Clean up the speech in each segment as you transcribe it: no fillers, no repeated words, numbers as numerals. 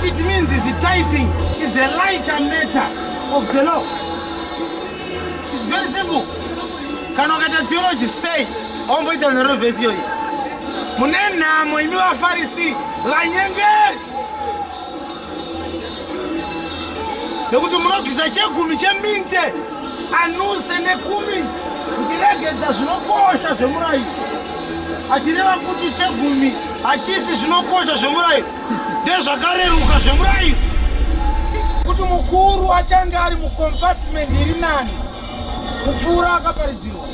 What it means is the tithing is a lighter matter of the law. It's very simple. Kanokata theology say, omboita nero verse yoyi. Munena mo imi wa Farisi la nyenge. Nekuti munobvisa chegumi cheminte anuse nekumi ndiregedza zvinokosha zvemurayi. Achireva kuti chegumi achisi zvinokosha zvemurayi. Ndezvakareruka zvemurayi. Kuti mukuru achange ari mucompartment iri nani kupfuura akaparidzirwa.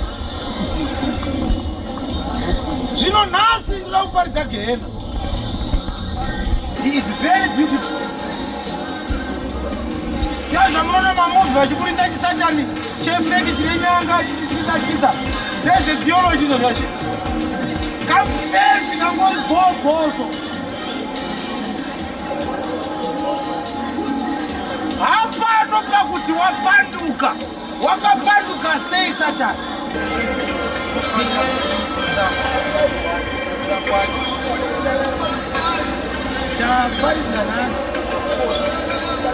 Zvino nhasi ndinoda kuparidza Gehena. He is very beautiful. Zvamunoona mamovhi vachiburitsa chisatani chefeki chine nyanga chichityisa ndezvetheology izvo zvacho. Kamufesi kangori bhogoso. Hapano pakuti wapanduka. Wakapanduka sei Satani? Chaparidza nhasi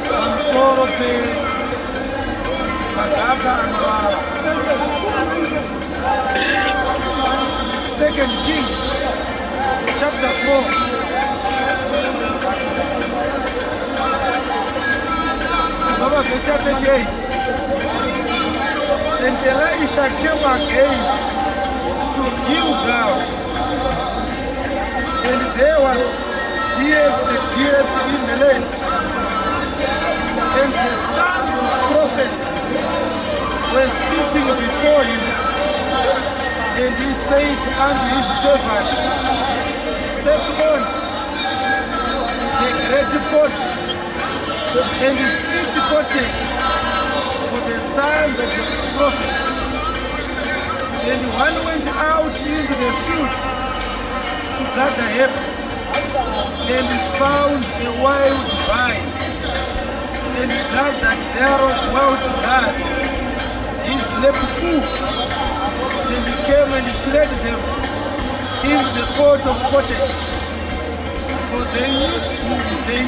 pamusoro pemagaka anovava. 2 Kings chapter 4 Baba verse 38. And Elisha came again to Gilgal, and there was death in the land, and the sons of prophets were sitting before him. And he said unto his servant, set on the great pot, and seek the pottage for the sons of the prophets. And one went out into the field to gather herbs, and found a wild vine, and gathered thereof wild gourds, his lap full, and he came and shred them in the pot of pottage, for they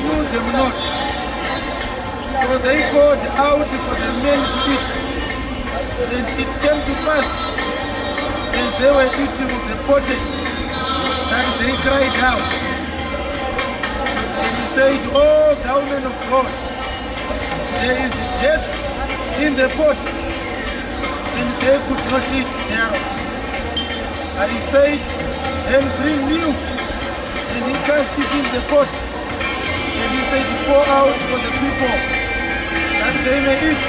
knew them not. So they called out for the men to eat. And it came to pass, as they were eating of the pottage, that they cried out. And he said, "Oh, thou man of God, there is death in the pot." And they could not eat thereof. And he said, "Then bring new." And he cast it in the pot. And he said, "Pour out for the people, that they may eat."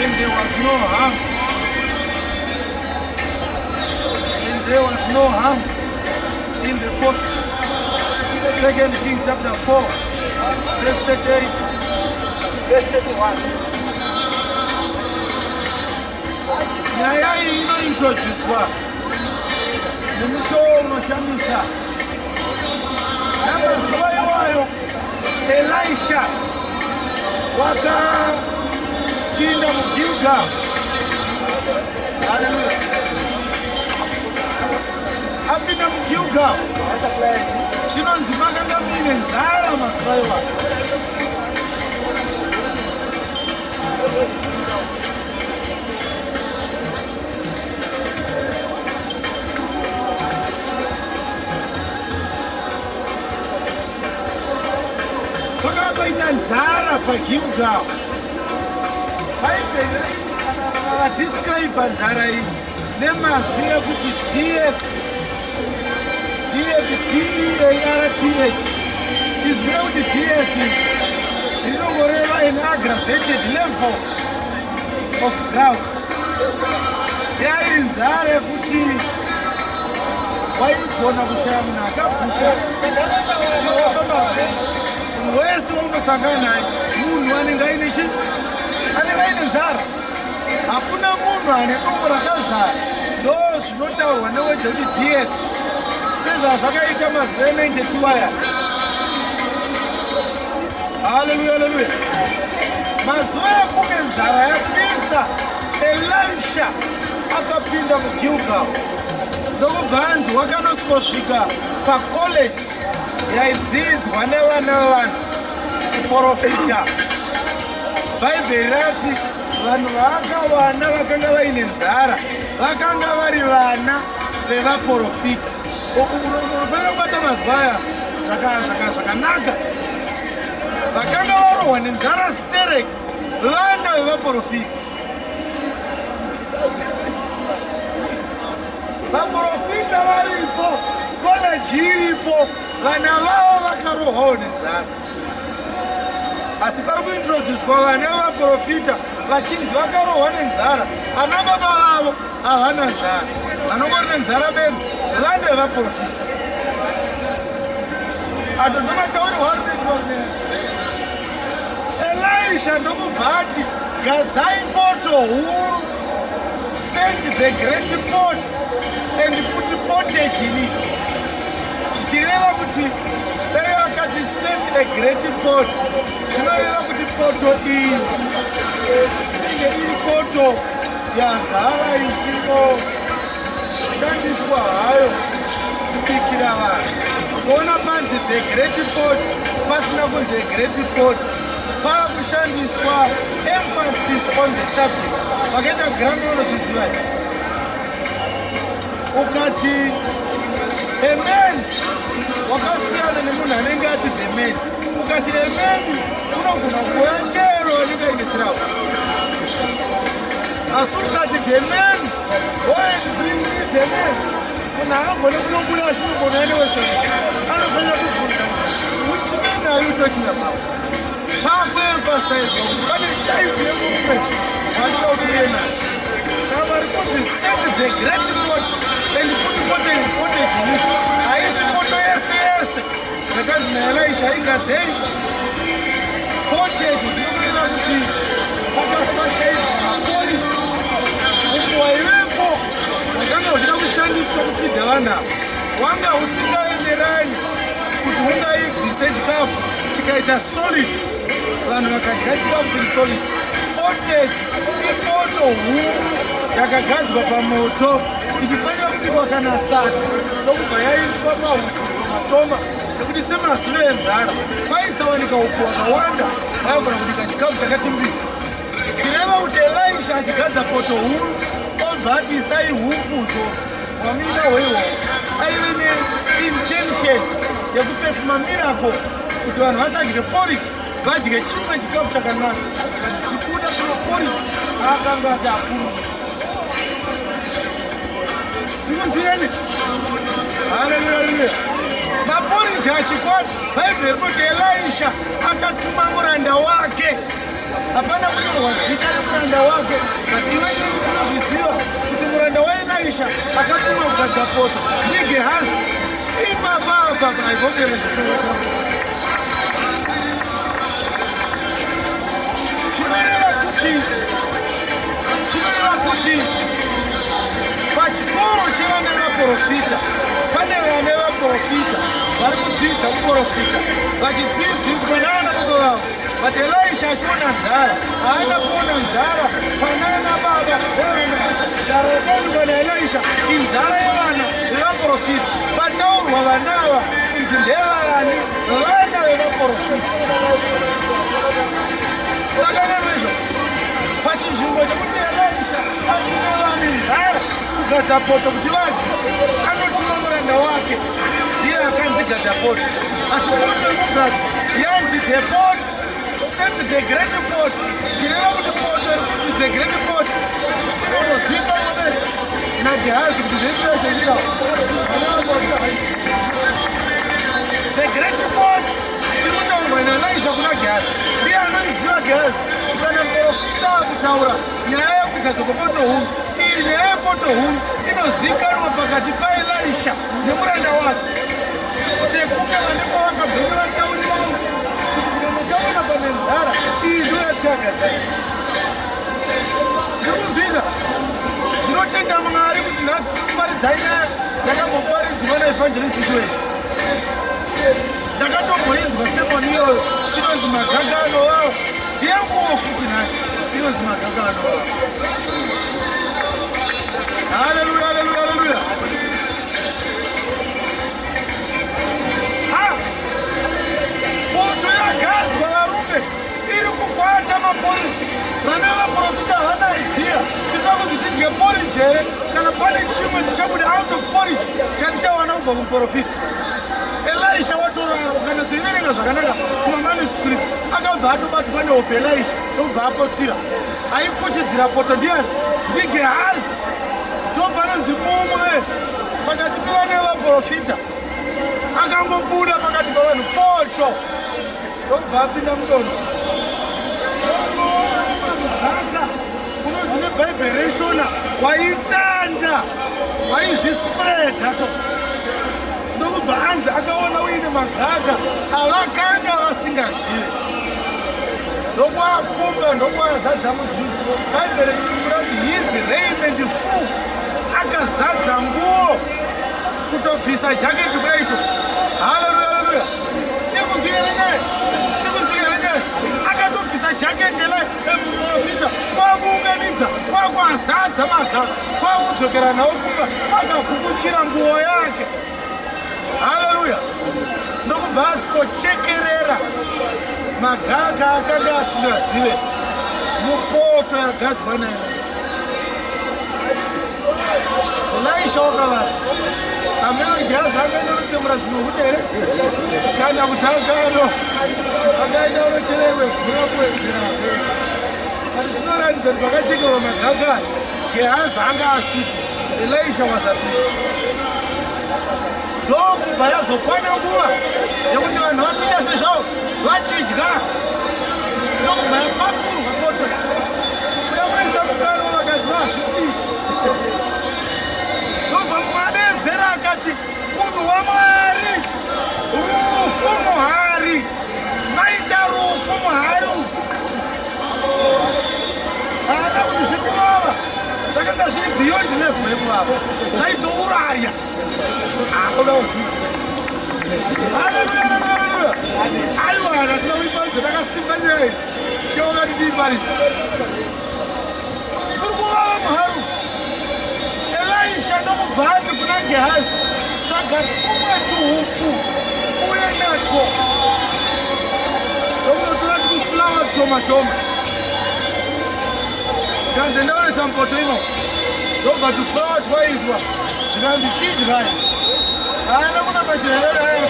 And there was no harm. And there was no harm in the pot. 2 Kings chapter 4, verse 38 to verse 31. Nyaya iyi inointroducwa nemutoo unoshamisa. Namazuva iwayo Elisha wakapinda muGilgal. Hallelujah. Apinda muGilgal. Zvinonzi makanga muine nzara mazuva iwayo. Pakaita nzara paGilgal. Describe nzara iyi nemazwi ekuti DEARTH izwi rekuti DEARTH rinongoreva an aggravated level of drought. Yairi nzara yekuti waigona kushaya munhu akaguta. Munhu wese waunosangana naye munhu anenge aine nzara. Hakuna munhu ane dumbu rakazara. Ndo zvinotaurwa newedza kuti DEARTH sezvazvakaita mazuva e92 aya. Haleluya, haleluya. Mazuva ekunge nzara yapisa, Elisha akapinda muGilgal. Ndokubva hanzi wakanosvika pacollege yaidzidzwa nevana vavanhu kuprofita. Bhaibheri rati vanhu vakawanda vakanga vaine nzara vakanga vari vana vevaprofita. Unofanira kubata mazwi aya zvakanaka. Vakanga varohwa nenzara stereki vana vevaprofita. Vaprofita varipo, koleji iripo, vana vavo vakarohwawo nenzara. Asi pari kuintroducwa vana vevaprofita vachinzi vakarohwa nenzara. Ana baba vavo havana nzara, vanongori nenzara bedzi, vana vevaprofita. Anhu ndomataurirwa ari neizvozvo. Elisha ndokubva ati gadzai poto huru, set the great pot and put pottage in it. Zvichireva kuti dai vakati set a great pot, zvinoreva kuti poto iyi inenge iri poto yagara ichishandiswa hayo kubikira vanhu. Kuona panzi the great pot pasina kunzi great pot, pava kushandiswa emphasis on the subject. Vakaita grammar unozviziva here. Ukati a man wakasiyana nemunhu anenge ati the man. Ukati a man unogona kuuya chero anenge ine trouble. Asi ukati the man, why bring me the man? Munhu anogona kunobuda achinobuda anewesewese anofanira kubvunza which man are you talking about? Pakuemphasize kuti pane type yemurume wanoda kuti iye nacho. Saka vari kuti set the great pot and put pottage in it. Haisi poto yese yese yakanzi naElisha igadzei pottage. Zvinokureva kuti vakafashaidzwa makoni upfuwa ivepo hwakanga huchida kushandiswa kufidha vanhu ava hwanga husingaenderani kuti hungaibvise chikafu chikaita solid, vanhu vakadya chikafu chiri solid. Pottage ipoto huru yakagadzwa pamoto ichifanira kubikwa kana sadza ndokubva yaiswa mahufu matomba, nekuti semazuva enzara paisawanika upfu hwakawanda vaigona kubika chikafu chakati mbiri. Zvireva kuti Elisha achigadza poto huru obva ati isai hupfuzvo hwamina hweihwo aive neintention yekupefuma miracle kuti vanhu vasadye porridge, vadye chimwe chikafu chakanaka. Zvichikuda kuno porridge akanga ati akuru. Ndikunzireni? Haleluya. Maporridge achikwata, Bhaibheri rinoti Elisha akatuma muranda wake. Hapana kunyorwa zita remuranda wake, but iwe tinozviziva kuti muranda waElisha akatuma kugadza poto ndiGehazi. Ipapa aibomera zvisoro. Chinoreva kuti pachikoro chevana vevaprofita pane vana vevaprofita vari kudzidza kuprofita vachidzidziswa navana baba vavo. But Elisha achiona nzara haana kuona nzara panana baba vevana. Nzara yakaonekwa naElisha inzara yevana vevaprofita. Vataurwa vanava inzi ndevani? Vana vevaprofita. Saka nezvo pachinzvimbo chekuti Elisha atuma vanhu nzara kugadza poto kuti vadye, anotuma muranda wake ndiye akanzi gadza poto. Asi poto inogadzwa yanzi the pot, set the great pot. Chireva kuti poto irikunzi the great pot inonoziva mubeti naGehazi kuti ndeipeechekitawo the great pot iri kutaurwa naElisha kuna Gehazi. Ndiye anoiziva Gehazi kana muprofita akutaura nyaya yekugadzwa kwepoto huru. Iyi nyaya yepoto huru inozivikanwa pakati paElisha nemuranda wake. Sekunge vanenge vakabvenge vataurirana kuti muchaona pane nzara iyi ndo yatiagadzai. Ndikunzwika ndinotenda Mwari kuti nhasi tiparidzai nyaya yakamboparidzwa naEvangelist Joel. Ndakatomboinzwa semoni iyoyo inonzi magagano wavo. Yanguwo futi nhasi inonzi magagano wavo. Haleluya. maporiji. Vana vaprofita havana idea tinoda kuti tidye porridge here kana pane chimwe chichabuda out of porridge chatichawana kubva kumuprofita. Elisha watorara ukanatsoiverenga zvakanaka kumamanuscript akabva atobatwa nehope Elisha ndobva akotsira aikuchidzira poto ndiani ndiGehazi. Ndopanonzi mumwe pakati pevane vaprofita akangobuda pakati pavanhu focho ndobva apinda mudondo. Mugaka unonzi nebhaibheri reshona waitanda waizvispreda so ndokubva anzi akaona uine magaka avakanga vasingazive ndokwakumba ndokwazadza mujuzi. Bhaibheri chikura kuti his raiment full akazadza nguo kutobvisa jaketi kudaizvo. Haleluya, haleluya. Ikunzwirenyaya akatobvisa jaketi emuprofita kwakuunganidza kwakwazadza magaka kwakudzokera nawo kumba akakukuchira nguo yake. Haleluya. Ndokubva asikochekerera magaka akanga asingazive mupoto yagadzwa nayo. Elisha wakavata ameno Gehazi akaenda kunotsemura dzimwe hudere kana kutakano akaenda unochererwe gurakuwedzera. Asi zvinoratidza kuti pakachekerwa magaka Gehazi anga asipo, Elisha wasasipo. Ndokubva yazokwana nguva yekuti vanhu vachiita sezvavo vachidya. Ndokubva yapakurwa poto kuda kunoisa mukano vakadzi vazvisii. Ndobva mwadedzera akati munhu waMwari rufu muhari maita rufu muhari haana kuti zvikurava zvakanga zviri beyond level yekuvava zvaitouraya. Aiwa akasina kuiparidza takasimba nyaya sheokati tiiparidza uri kuvava muharu. Elisha ndokubva ati kuna Gehazi tsvaga tumwe tuhupfu uye natwo ndokunotora tikufulawa tushoma shoma zvikanzi ndaonesa mupoto ino ndobva tufulawa twaiswa zvikanzi chidyai. Haana kunamachirayaya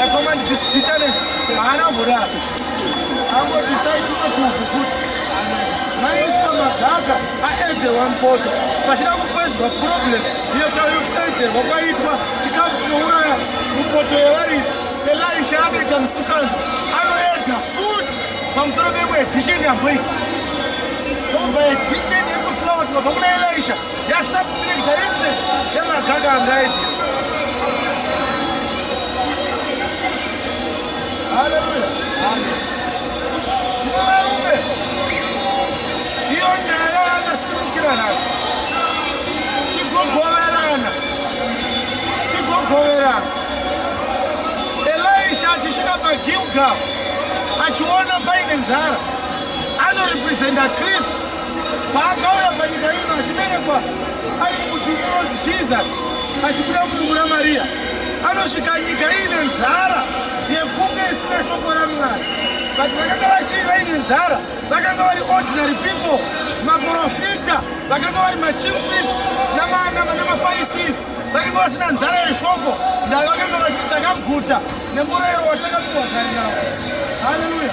akomandi this bitterness haana mbodaro angodisai tumwe tuhupfu futi maiswa magaka aederwa mupoto pachida kupedzwa problem yekuederwa kwaitwa chikafu chinouraya mupoto yevaridzi. Elisha anoita musikanzo anoedha futi pamusoro pemwe edition yamboita ndokubva edition yekufulawa tikabva kuna Elisha yasubtracta yese yemagaka angaedhira. Haleluya. Zvinovarume iyo nyaya yakasimukira nhasi chigogoverana. Elisha achisvika paGilgal achiona paine nzara anorepresenta Kristu paakauya panyika ino achiberekwa ari mutumbi unonzi Jesus achibuda mudumbu raMariya anosvika nyika ine nzara yekunge isina shoko raMwari. Vanhu vakanga vachiri vaine nzara vakanga vari ordinary people, maprofita vakanga vari machief priests namaFarisees vakanga vasina nzara yeshoko ndavakanga vachiti takaguta nemurayiro watakapiwa kare nawo. Haleluya.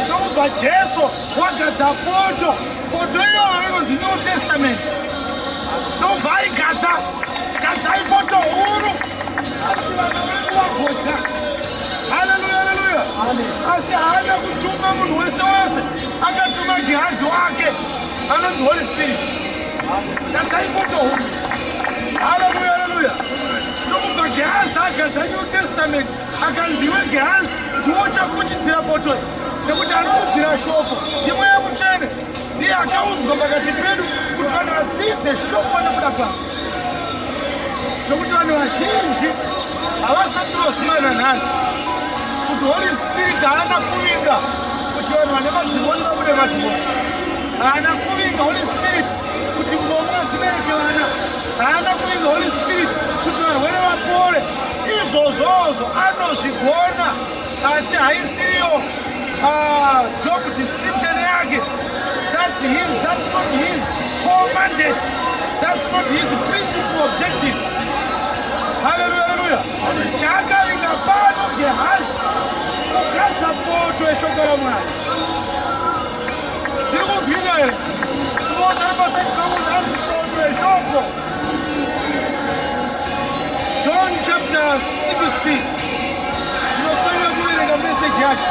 Ndokubva Jesu wagadza poto iyoyo inonzi New Testament. Ndokubva gadzai poto huru asi vanhu vengu vagodya. Haleluya, haleluya. Asi haana kutuma munhu wese wese, akatuma Gehazi wake anonzi Holy Spirit. Gadzai poto huru. Haleluya, haleluya. Ndokubva Gehazi agadza New Testament akanziwe Gehazi ndiwo chakuchidzira poto nekuti anorudzira shoko ndimwe yemutsvene ndiye akaunzwa pakati pedu kuti vanhu vadzidze shoko nekuda kwavo zvokuti vanhu vazhinji havasati vosivana nhasi kuti Holy Spirit haana kuvinga kuti vanhu vane madhimoni vabude madhimoni, haana kuvinga Holy Spirit kuti ngomwa dzibereke vana, haana kuvinga Holy Spirit kuti varwere vapore. Izvozvozvo anozvigona asi haisiriyo job description yake that's not his core mandate. That's not his principal objective. Hallelujah, hallelujah. Chaka ingapano Gehazi ukatsa poto eshoko la Mwari. Ndiri kunzwika here. Kubona pasati kamuzi poto eshoko. John chapter 16. Ndinofanira kuverenga message yacho.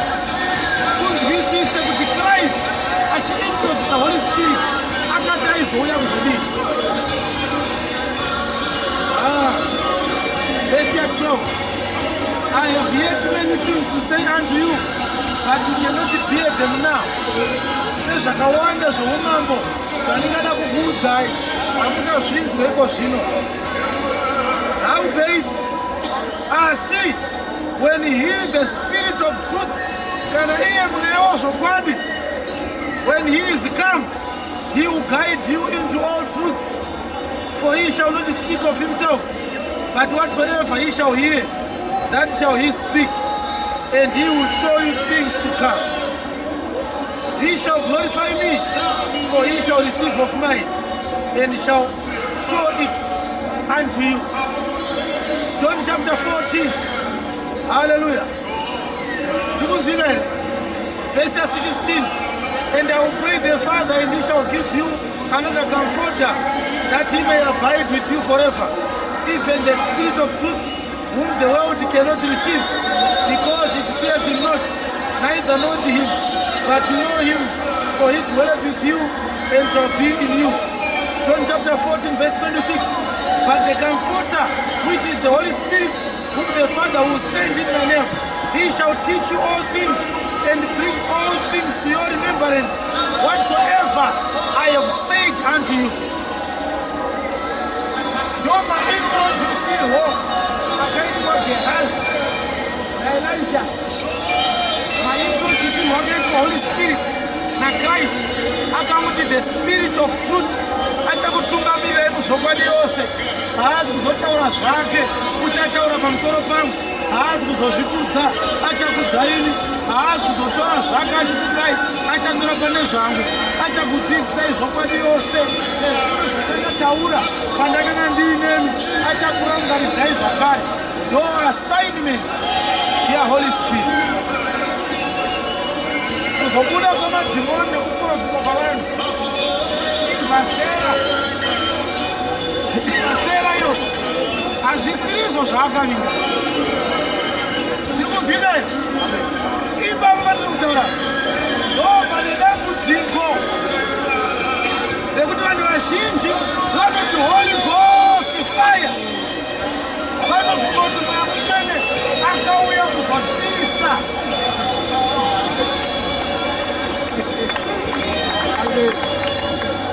Kunzwisise kuti Christ achiintroduce the Holy Spirit akati aizouya kuzodini. Verse 12. I have yet many things to say unto you, but you cannot bear them now. Nezvakawanda zvoumambo zvandingada kukuudzai hamungazvinzweko zvino. Howbeit, asi when he, the Spirit of truth, kana iye mweya wezvokwadi, when he is come, he will guide you into all truth. For he shall not speak of himself, but whatsoever he shall hear, that shall he speak, and he will show you things to come. He shall glorify me, for he shall receive of mine, and shall show it unto you. John chapter 14. Hallelujah. Verse 16. And I will pray the Father, and he shall give you another comforter, that he may abide with you forever, even the Spirit of truth, whom the world cannot receive, because it seeth him not, neither knoweth him, but you know him, for he dwelleth with you, and shall be in you. John chapter 14, verse 26. But the Comforter, which is the Holy Spirit, whom the Father will send in my name, he shall teach you all things, and bring all things to your remembrance, whatsoever I have said unto you. Noma introduciho akaitwa Gehazi na Elisha, maintroduciho akaitwa Holy Spirit na Christ, akamuti the Spirit of truth achakutungamirira muzvokwadi yose. Haazi kuzotaura zvake uchataura pamusoro pangu, haazi kuzozvikudza achakudzaini, haazi kuzotora zvake achikupai achatora pane zvangu, achakudzidzisai zvokwadi yose nezvinhu zvandakataura pandakanga ndiinemi, achakurangaridzai zvakare. Your assignment ya Holy Spirit. Kuzobuda kwamadhimoni nekuprofita kwavanhu masera yo hazvisirizo zvaakavinga. Ndiri kunzwika here. Ipapo pandiri kutaura ndopane dambudziko rekuti vanhu vazhinji vanoti Holy Ghost fire, vanofunga kuti Mweya Mutsvene akauya kuzotisa.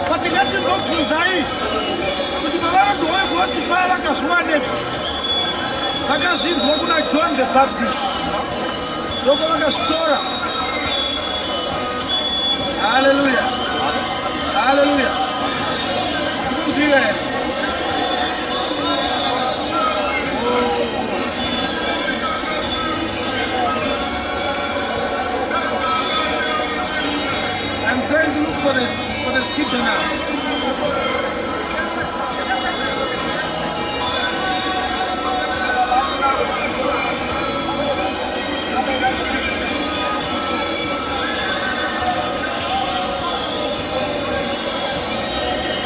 But ngatingobvunzai kuti pavanoti Holy Ghost fire vakazviwanepi? Vakazvinzwa kuna John the Baptist, ndoko vakazvitora. Hallelujah, hallelujah. Ndikunzwika here. I'm trying to look for the scripture now.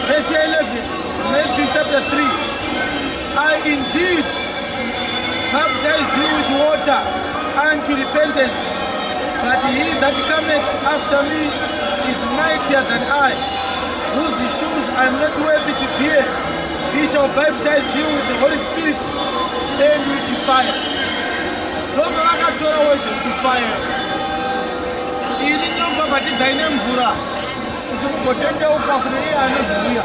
Verse 11, Matthew chapter 3. I indeed baptize you with water unto repentance, but he that cometh after me is mightier than I, whose shoes I am not worthy to bear. He shall baptize you with the Holy Spirit and with the fire. Don't vakatora word to fire. Ini ndinokubhabhatidzai nemvura kuti mugotendeuka kune iye anoziviya.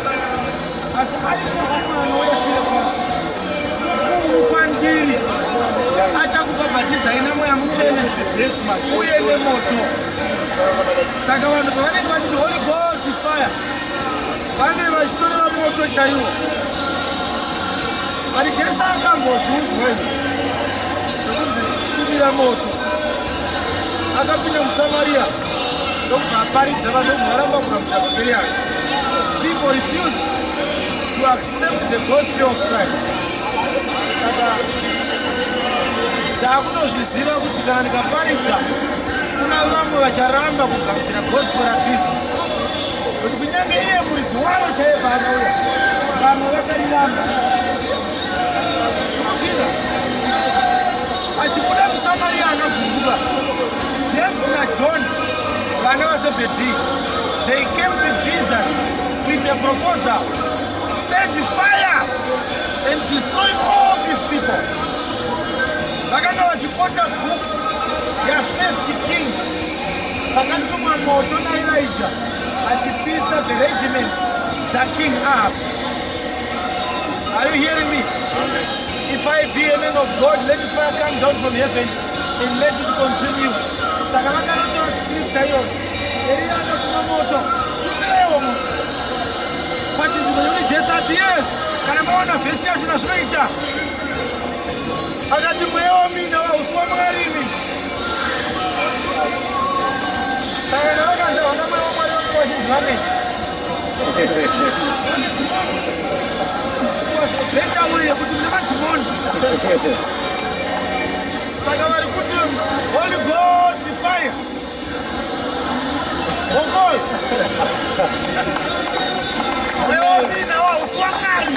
Asi aripo mumwe anouya shure kwangu, mukuru kwandiri, achakubhabhatidzai naMweya Mutsvene uye nemoto. Saka vanhu pavanenge vachiti Holy Ghost fire, vanenge vachitoreva moto chaiwo. Vari Jesu akambozviudzwa zvokunzi situmira moto. Akapinda muSamaria People refused to accept the gospel of Christ. Saka ndakutozviziva kuti kana ndikaparidza kuna vamwe vacharamba kugamuchira gospel raKristu, kuti kunyange iye muridzi wavo chaiye paakauya vamwe vakariramba. Achibuda muSamaria akagumbuka, James naJohn vana vaZebhedhi, they came to Jesus with a proposal: send fire and destroy all these people. Vakanga vachikota book yaFirst Kings, vakatumwa moto naElijah achipisa the regiments dzaKing Ahab. Are you hearing me? If I be a man of God, let the fire come down from heaven and let it consume you. Saka vakanotora scripture iyo Elia anotuma moto tupewo moto pachinzvimbo yekuti Jesu ati yes, kana maona vhesi yacho nazvinoita, akati mweya wamina wausi wamwarimi. Saka ndavakanza vana mweya wamwari vange vachinzwane betauri yekuti mune madhimoni. Saka vari kuti Holy Ghost fire okol mweya wamina wausi wamwari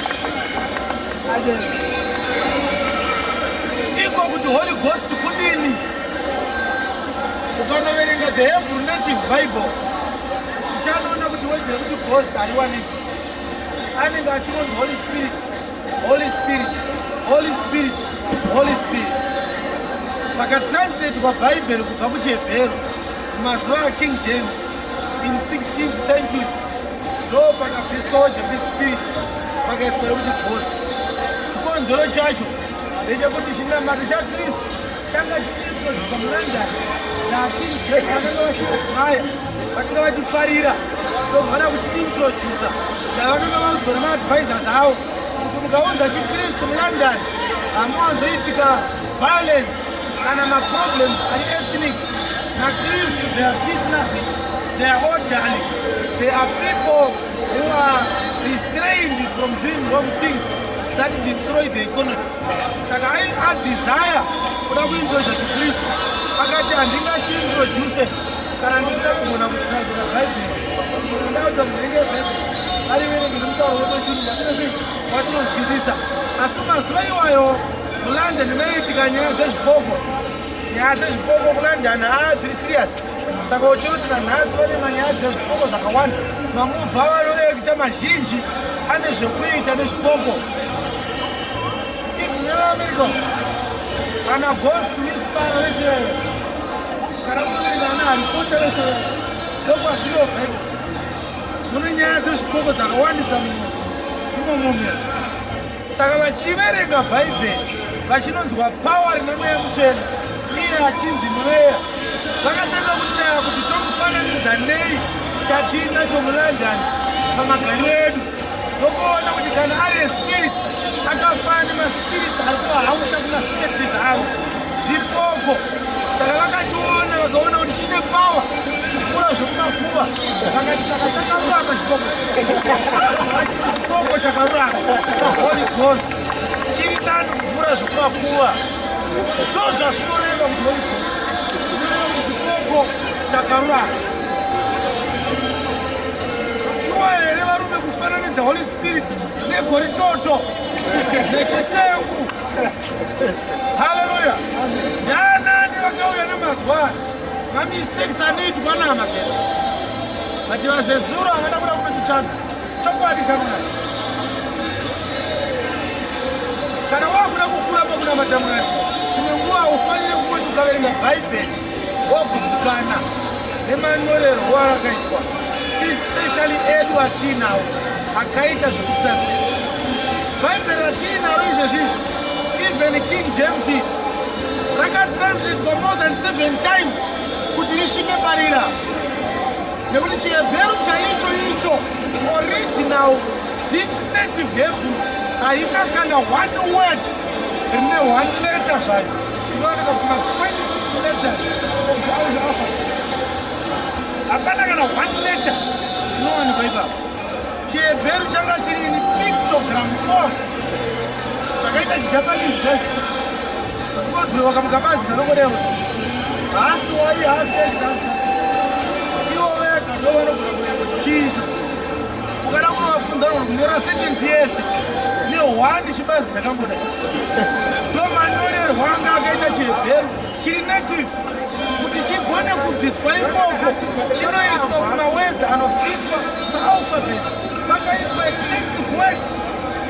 iko kuti Holy Ghost kudini. Ukanoverenga the Hebrew Native Bible uchanoona kuti wedzere kuti Ghost hariwaniki, anenge achinonzi Holy Spirit, Holy Spirit, Holy Spirit, Holy Spirit. Pakatranslatewa Bible kubva kuchiHebheru mumazuva aKing James in 16th century, ndo pakabviswa Holy Spirit pakaiswa rekuti Ghost. Chikonzero chacho ndechekuti chinamato chaKristu changa chichiiswa kubva muLondon naKing James vakanga vachimaya, vakanga vachifarira, ndobvana kuchiintrodusa navakanga vaudzwa nemaadvisors avo kuti mukaunza chiKristu muLondon hamuwanzoitika violence kana maproblems ari ethnic. NaKristu, they are peace loving, they are orderly, they are people who are restrained from doing wrong things that destroy the economy. Saka I desire kuda kuintroduce chiKristu, akati handingachiintroduce kana ndisina kugona kutranslate Bible. Ndauta munenge Bible ariverenge nemutauro wepachirungu atinese watinonzwisisa. Asi mazuva iwayo muLondon maiitika nyaya dzezvipopo. Nyaya dzezvipopo muLondon dziri serious. Saka uchoti nanhasi vane manyaya dzezvipopo zvakawanda. Mamuvha vanoekuita mazhinji ane zvekuita nezvipopo. America kana goes to this far wese kana kuti vana haripota wese ndokwazvinobva. Mune nyaya dzezvipopo dzakawandisa imomomo. Saka vachiverenga Bible vachinonzwa power ine mweya muchena, iye achinzi mweya, vakatanga kushaya kuti tomufananidza nei chatinacho muLondon pamagariro edu. Ndokuona kuti kana ari spirit akafana nemaspirits ari kuhauta kumaspirits avo zvipoko. Saka vakachiona vakaona kuti chine power kupfuura zvekumakuva, vakati saka chakarurama chipoko chakarurama Holy Ghost chiri nani kupfuura zvekumakuva. Ndozvazvinoreva kuti Holy Ghost chipoko chakarurama. Shuwa here varume kufananidza Holy Spirit negoritoto nechisengu. Haleluya. Ndanani vakauya nemazuva mamistakes anoitwa nama dzedu, vati vazezuro havana kuda kunotichana chokwadi chamwari. Kana wakuda kukura pakunamata Mwari, dzimwe nguva haufaniri kungoti ukaverenga Bible wogutsikana nemanyorerwo arakaitwa, especially edu atinawo akaita zvekutranslate. Bible ratinaro izvezvizvi, even King James rakatranslatewa more than 7 times kuti risvike parira, nekuti chiHebheru chaicho icho original deep native Hebrew haina kana one word rine one letter zvayo. Inooneka kuma 26 letters of the alphabet. chinowanikwa ipapo. Chihebheru changa chiri in pictogram form. Chakaita chiJapanese version. Kodhiwa kamukabazi kanongoremusa. Hasi wai hasi exasta. Iwo vega ndovanogona kuerenga kuti chicho. Ukada kunovabvunza kuti kunyora sentence yese ne1 chibazi chakamboda. Ndomanyorerwa anga akaita chihebheru chiri native. Kuti chigone kubviswa ikoko chinoiswa kumawedzi anofitwa maalphabet. Pakaitwa extensive work.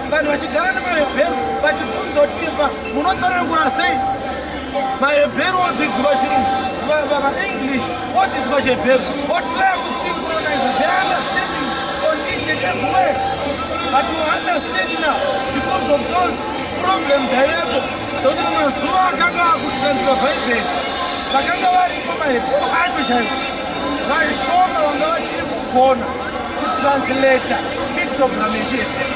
Vanhu vachigara nemahebheru vachibvunza kuti ipa munotsanangura sei mahebheru odzidziswa chirungu vaenglish odzidziswa chihebheru otraya kusynchronize their understanding on each and every word. But you understand now because of those problems aivepo dzokuti mumazuva akanga akutranslate bhaibheri vakanga varipo mahebheru acho chaivo vaishoma vanga vachiri kugona kutranslata pictogram yechihebheru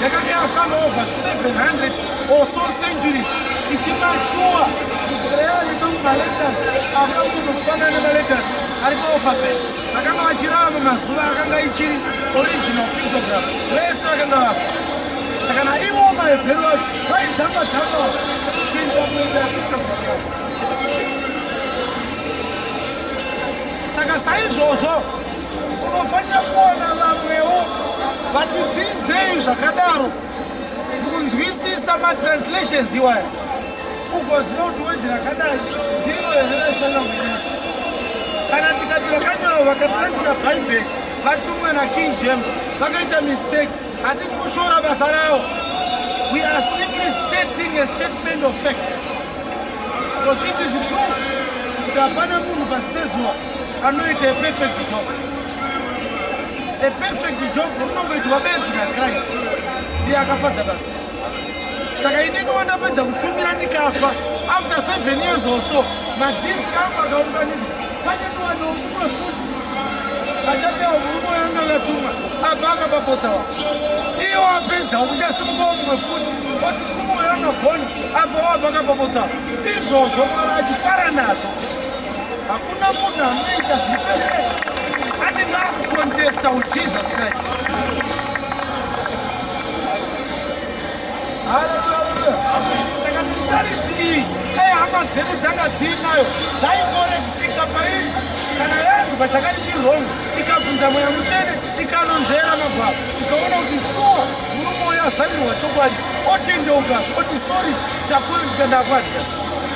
yakanga yafamba over 700 or so centuries ichimachuwa kureali nomaletters akakunokufanana nemaletters ari paalphabet vakanga vachirarama mazuva akanga ichiri original pictogram vese vakanga vafa saka naivo mahebheru acho vaitsamba-tsamba kuinterpreta pictogram yavo. Saka saizvozvo unofanira kuona vamwewo vatidzidzei zvakadaro mukunzwisisa matranslations iwaya ugoziva kuti wendi rakadai ndiro hererashanga kunyika. Kana tikati vakanyora vakatranslata bhaibheri vatumwa naking james vakaita mistake hatisi kushora basa ravo. We are simply stating a statement of fact because it is true kuti hapana munhu pasi pezuva anoita a perfect job. A perfect job unongoitwa bedzi naKristu ndiye akafadza vanhu. Saka inini wandapedza kushumira ndikafa after 7 years or so madhiski angu akaunganidzwa panyendiwa neumwe futi achatewa murume yanga akatumwa apa akapapotsawa iwo apedza ukuchasimukawo mumwe futi oti murume yangagona apa wapa akapapotsawa izvozvo Mwari achifara nazvo. Hakuna munhu anoita zvipese anenge akukontesta uJesus Christ. Haleluya. Saka mentality iyi hama dzedu dzanga dziinayo dzaikorekitika pairi kana yanzwa chakati chirongo ikabvunza mweya mutsvene ikanonzvera magwaro ikaona kuti suwa murume uyo azarirwa chokwadi otendeukazvo oti sorry ndakurutika ndakwadi.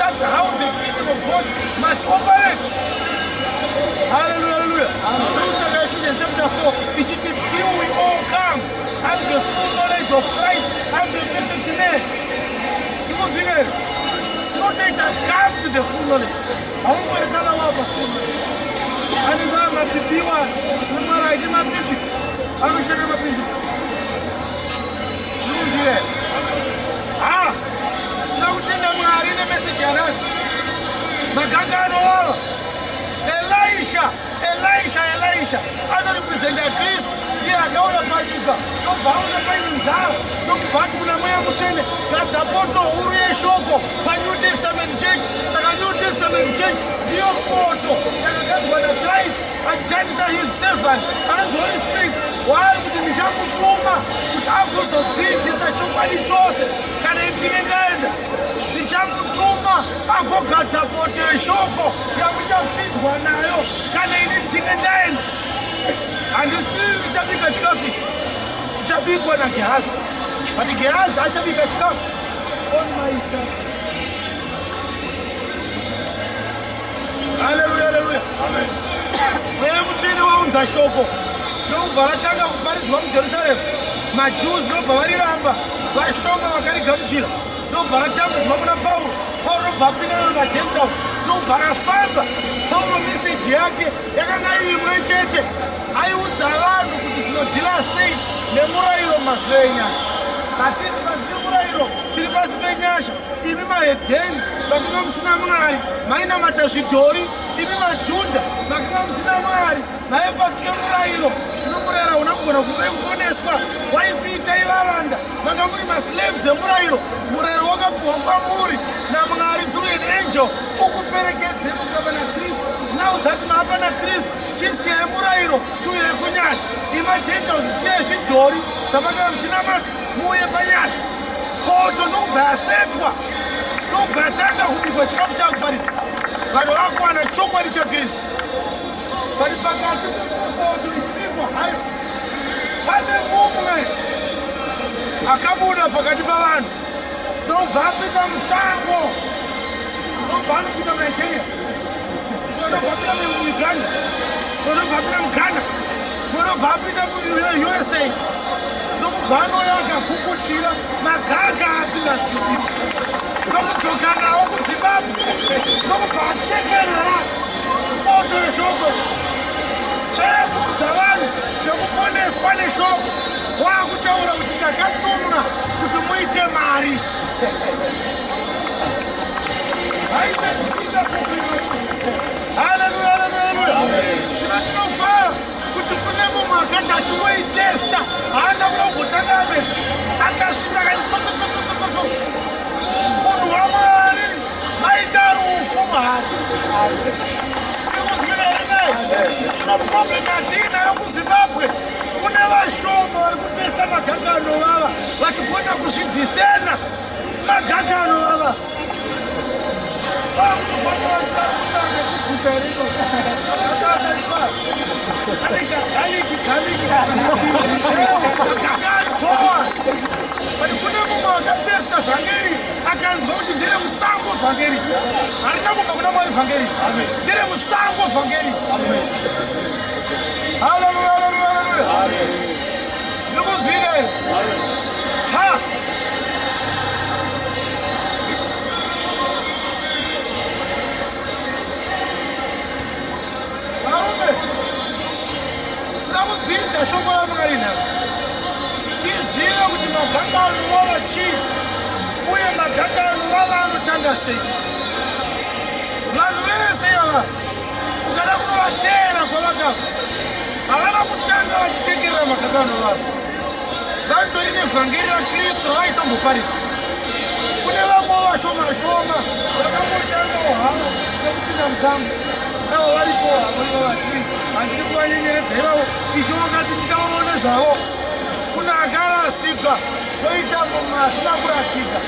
That's how the kingdom of God must operate. Hallelujah, hallelujah. Saka Ephesians chapter 4 ichiti till we all come have the full knowledge of Christ, have the perfect man. Ikunzwike tinotoita come to the full knowledge. Haungorekana wapa full knowledge. Anenge amapipiwa tinomwara aiti mapipi anoshanda mapinzi. Ikunzwike tinakutenda Mwari nemeseji yanasi magangano wavo Elisha anorepresenta Kristu ndiye akauya panyika ndobva aona paine nzara ndokubva ati kuna mweya mutsvene gadzapoto huru yeshoko paNew Testament Church. Saka New Testament Church ndiyo poto yakagadzwa naKristu achishandisa his servant anonzi Holy Spirit waari kuti ndichamutuma kuti agozodzidzisa chokwadi chose kana ichinge ndaenda ndichamutuma agogadza poto yeshoko yamuchafidwa nayo kana ini ndichinge ndaenda. Handisivi ndichabika chikafu chichabikwa naGehazi, but Gehazi achabika chikafu on my side. Hallelujah, hallelujah. Amen. Mweya mutsvene waunza shoko ndobva vatanga kuparidzwa muJerusarema. maJews ndobva variramba vashoma vakarigamuchira ndobva ratambudzwa kuna Pauro. Pauro ndobva apindana navaGentiles ndobva rafamba. Pauro meseji yake yakanga iri imwe chete aiudza vanhu kuti tinodhila sei nemurayiro mazuva enyasha. Hatisi pasi nemurayiro tiri pasi penyasha. Imi mahedheni vakanga musina Mwari mainamata zvidhori. Imi maJudha vakanga musina Mwari maive pasi nemurayiro. Zvinomurayira unagona kuponeswa waikuitai varanda vanga muri maslaves emurayiro. Murayiro wakapiwa kwamuri naMwari through an angel ukuperekedzei kusvika pana Kristu. Now udhati maapana Kristu chisiyai murayiro chiuyai kunyasha imachenjauzi siyai zvidhori zvamanga muchinamata muuye panyasha koto ndokubva yasetwa ndokubva yatanga kubikwa chikafu chakuparidza vanhu vakuwana chokwadi chaKristu vari pakati koto ichibikwa hayo pane mumwe akabuda pakati pavanhu ndokubva apinda musango ndokubva anopinda muNigeria ndokubva apinda muUganda ndokubva apinda muGhana ndokubva apinda muUSA ndokubva anouya akakukuchira magaga asinganzwisisi ndokudzoka nawo kuZimbabwe ndokubva achekerera foto yeshoko chayakudza vanhu zvekuponeswa neshoko wakutaura kuti ndakatumwa kuti muite mari haleluya haleluya zvino ndinofara kuti kune mumwe akati achingoitesta haana kuda kugotanga amedza akasvika akati munhu waMwari maita rufu mahari zvino problemu yatinayo kuZimbabwe kune vashoma vari kutesa magaga anovava vachigona kuzvidhisena magaga anovava But kune mumwe akatesta vhangeri akanzwa kuti ndiri musango vhangeri harina kubva kuna Mwari vhangeri ndiri musango vhangeri haleluya haleluya haleluya ndikuzvile ha varume tinoda kudzidza shoko raMwari nhasi tizive kuti magaga anovava chii uye magaga anovava anotanga sei vanhu vese ava ukada kunovateera kwavakabva havana kutanga vachichekerera magaga anovava vatori nevhangeri raKristu ravaitomboparidza kune vamwe vashoma shoma vakangotanga uhama nekupinda musango navo varipo havaiva vachii handiri kuvanyenyeredza ivavo ishe wakati mutauro nezvavo kuna akarasika koita mumwe asina kurasika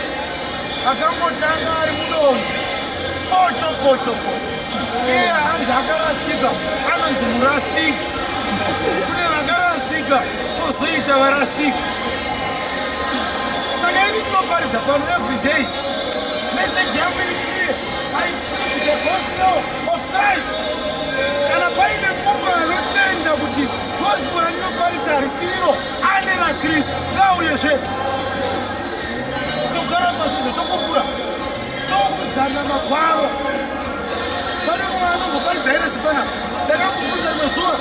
akangotanga ari mudongo pocho iye hanzi akarasika anonzi murasiki kune vakarasika kozoita varasiki saka ini tinoparidza pano everyday meseji yangu irikirie the gospel of Christ kana paine mumwe anotenda kuti gospel randinoparidza risiro ane raKristu ngauyezve togara pasi tokurukura tokudzana magwaro pane mumwe anomboparidza here sipana ndakamubvunza rimwe zuva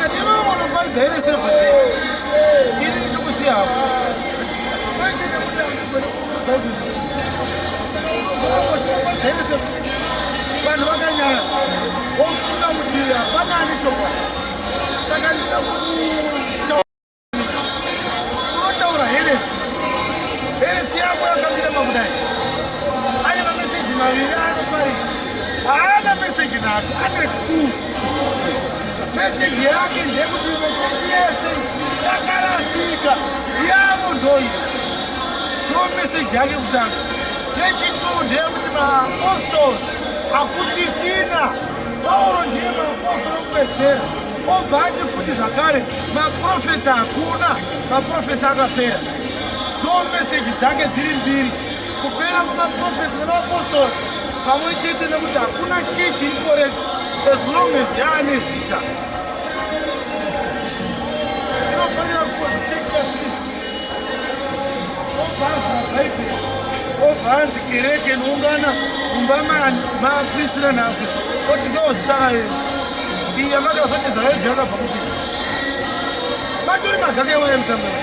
yandinowo unoparidza here sevhadei ini ndichikusiya hapo vanhu vakanyanya vofunga kuti hapana anichokwadi saka ndida unotaura heresi yako yakamira kudai ane mameseji maviri anoparidza haana meseji nhatu ane 2 meseji yake ndekuti meseji yese yakarasika yavo ndoi ndo meseji yake kutanga yechituu ndeyekuti maapostles hakusisina Pauro ndiye maapostoli okupedzera obva ati futi zvakare maprofetsi hakuna maprofetsi akapera ndo meseji dzake dziri mbiri kupera kwemaprofetsi nemaapostles pamwe chete nekuti hakuna chii chiri correct as long as yaane zita inofanira kuzvichekera obva obvanzi kereke noungana kumba maprisira nhabwe oti ndo zita rayo iyi yamakazoti zarayo yakabva kupika matori magaga euya musamana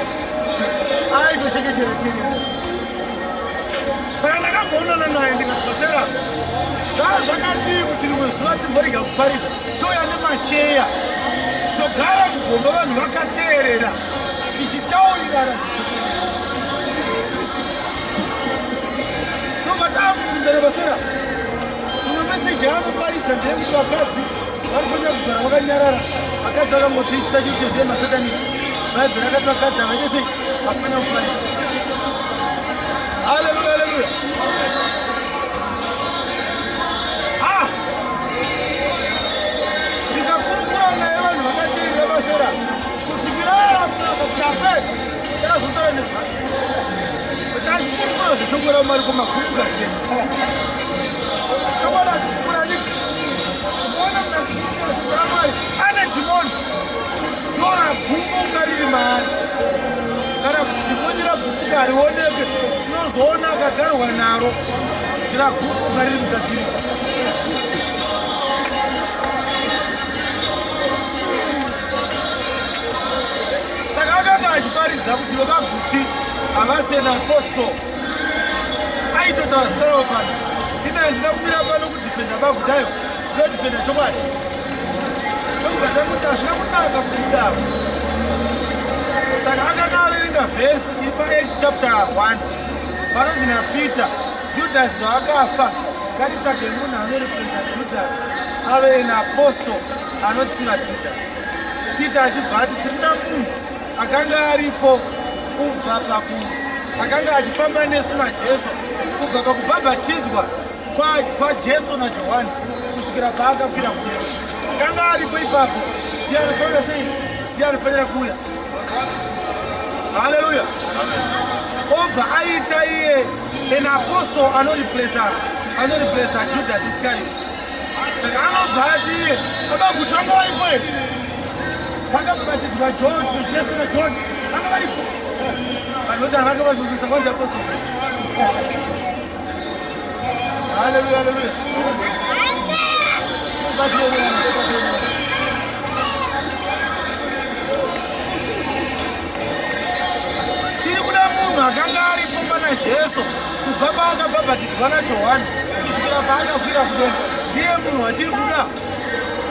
aitochekecherekekera saka ndakagonana naye ndikakosera zvaa zvakadii kuti rimwe zuva timborega kuparidza touya nemacheya togara kugomba vanhu vakateerera tichitaurirana nobva taakubvunzana basera imwe meseji meseji anoparidza ndeyekuti vakadzi vanofanira kugara vakanyarara. Vakadzi vakambotiitisa chicho ndemasatanisi. Bhaibheri akati vakadzi havaite sei vafanira kuparidza. Haleluya, haleluya. Ndikakurukura naye vanhu vakateerera masera kusvikira akapedza yakazotara nezvake. Kuti achikurukura zveshoko raMwari kumaguru kasiyana. Shoko rachikurukura ndiki kuona munachikurukura shoko raMwari ane dhimoni noragumuka riri maari. Kana dhimoni ragumuka harioneke tinozoona akagarwa naro ragumuka riri mukatiri. Saka akanga achiparidza kuti vakaguti havasi naapostol. Aitotaura zita ravo pano. Ine handina kumira pano kudhifenda bagudhayo, ndinodhifenda chokwadi. Nokugada kuti hazvina kunaka kuti udaro. Saka akanga averenga vhesi iri paActs chapter 1 panonzi naPeter, Judhasi zvaakafa, ngatitsvage munhu anorepresenta Judhasi ave naapostol anotsiva Judhasi. Peter achibva ati tirina munhu akanga aripo kubva akanga achifamba nesu naJesu kubva pakubhabhatidzwa kwaJesu naJohani kusvikira paakakwira kudenga. Akanga aripo ipapo. Ndiye anofanira sei? Ndiye anofanira kuuya. Haleluya. Obva aita iye an apostle anoreplace Judas Iscariot. Saka anobva ati iye vakaguti vanga varipo here. Vakabhabhatidzwa Jesu naJohani vanga varipo. Vanhu voti havanga vazozvisa kwanzi apostles. Haleluya, haleluya. Chiri kuda munhu akanga aripo pana Jesu kubva paakabhabhatidzwa naJohani kusvikira paakakwira kudenga. Ndiye munhu watiri kuda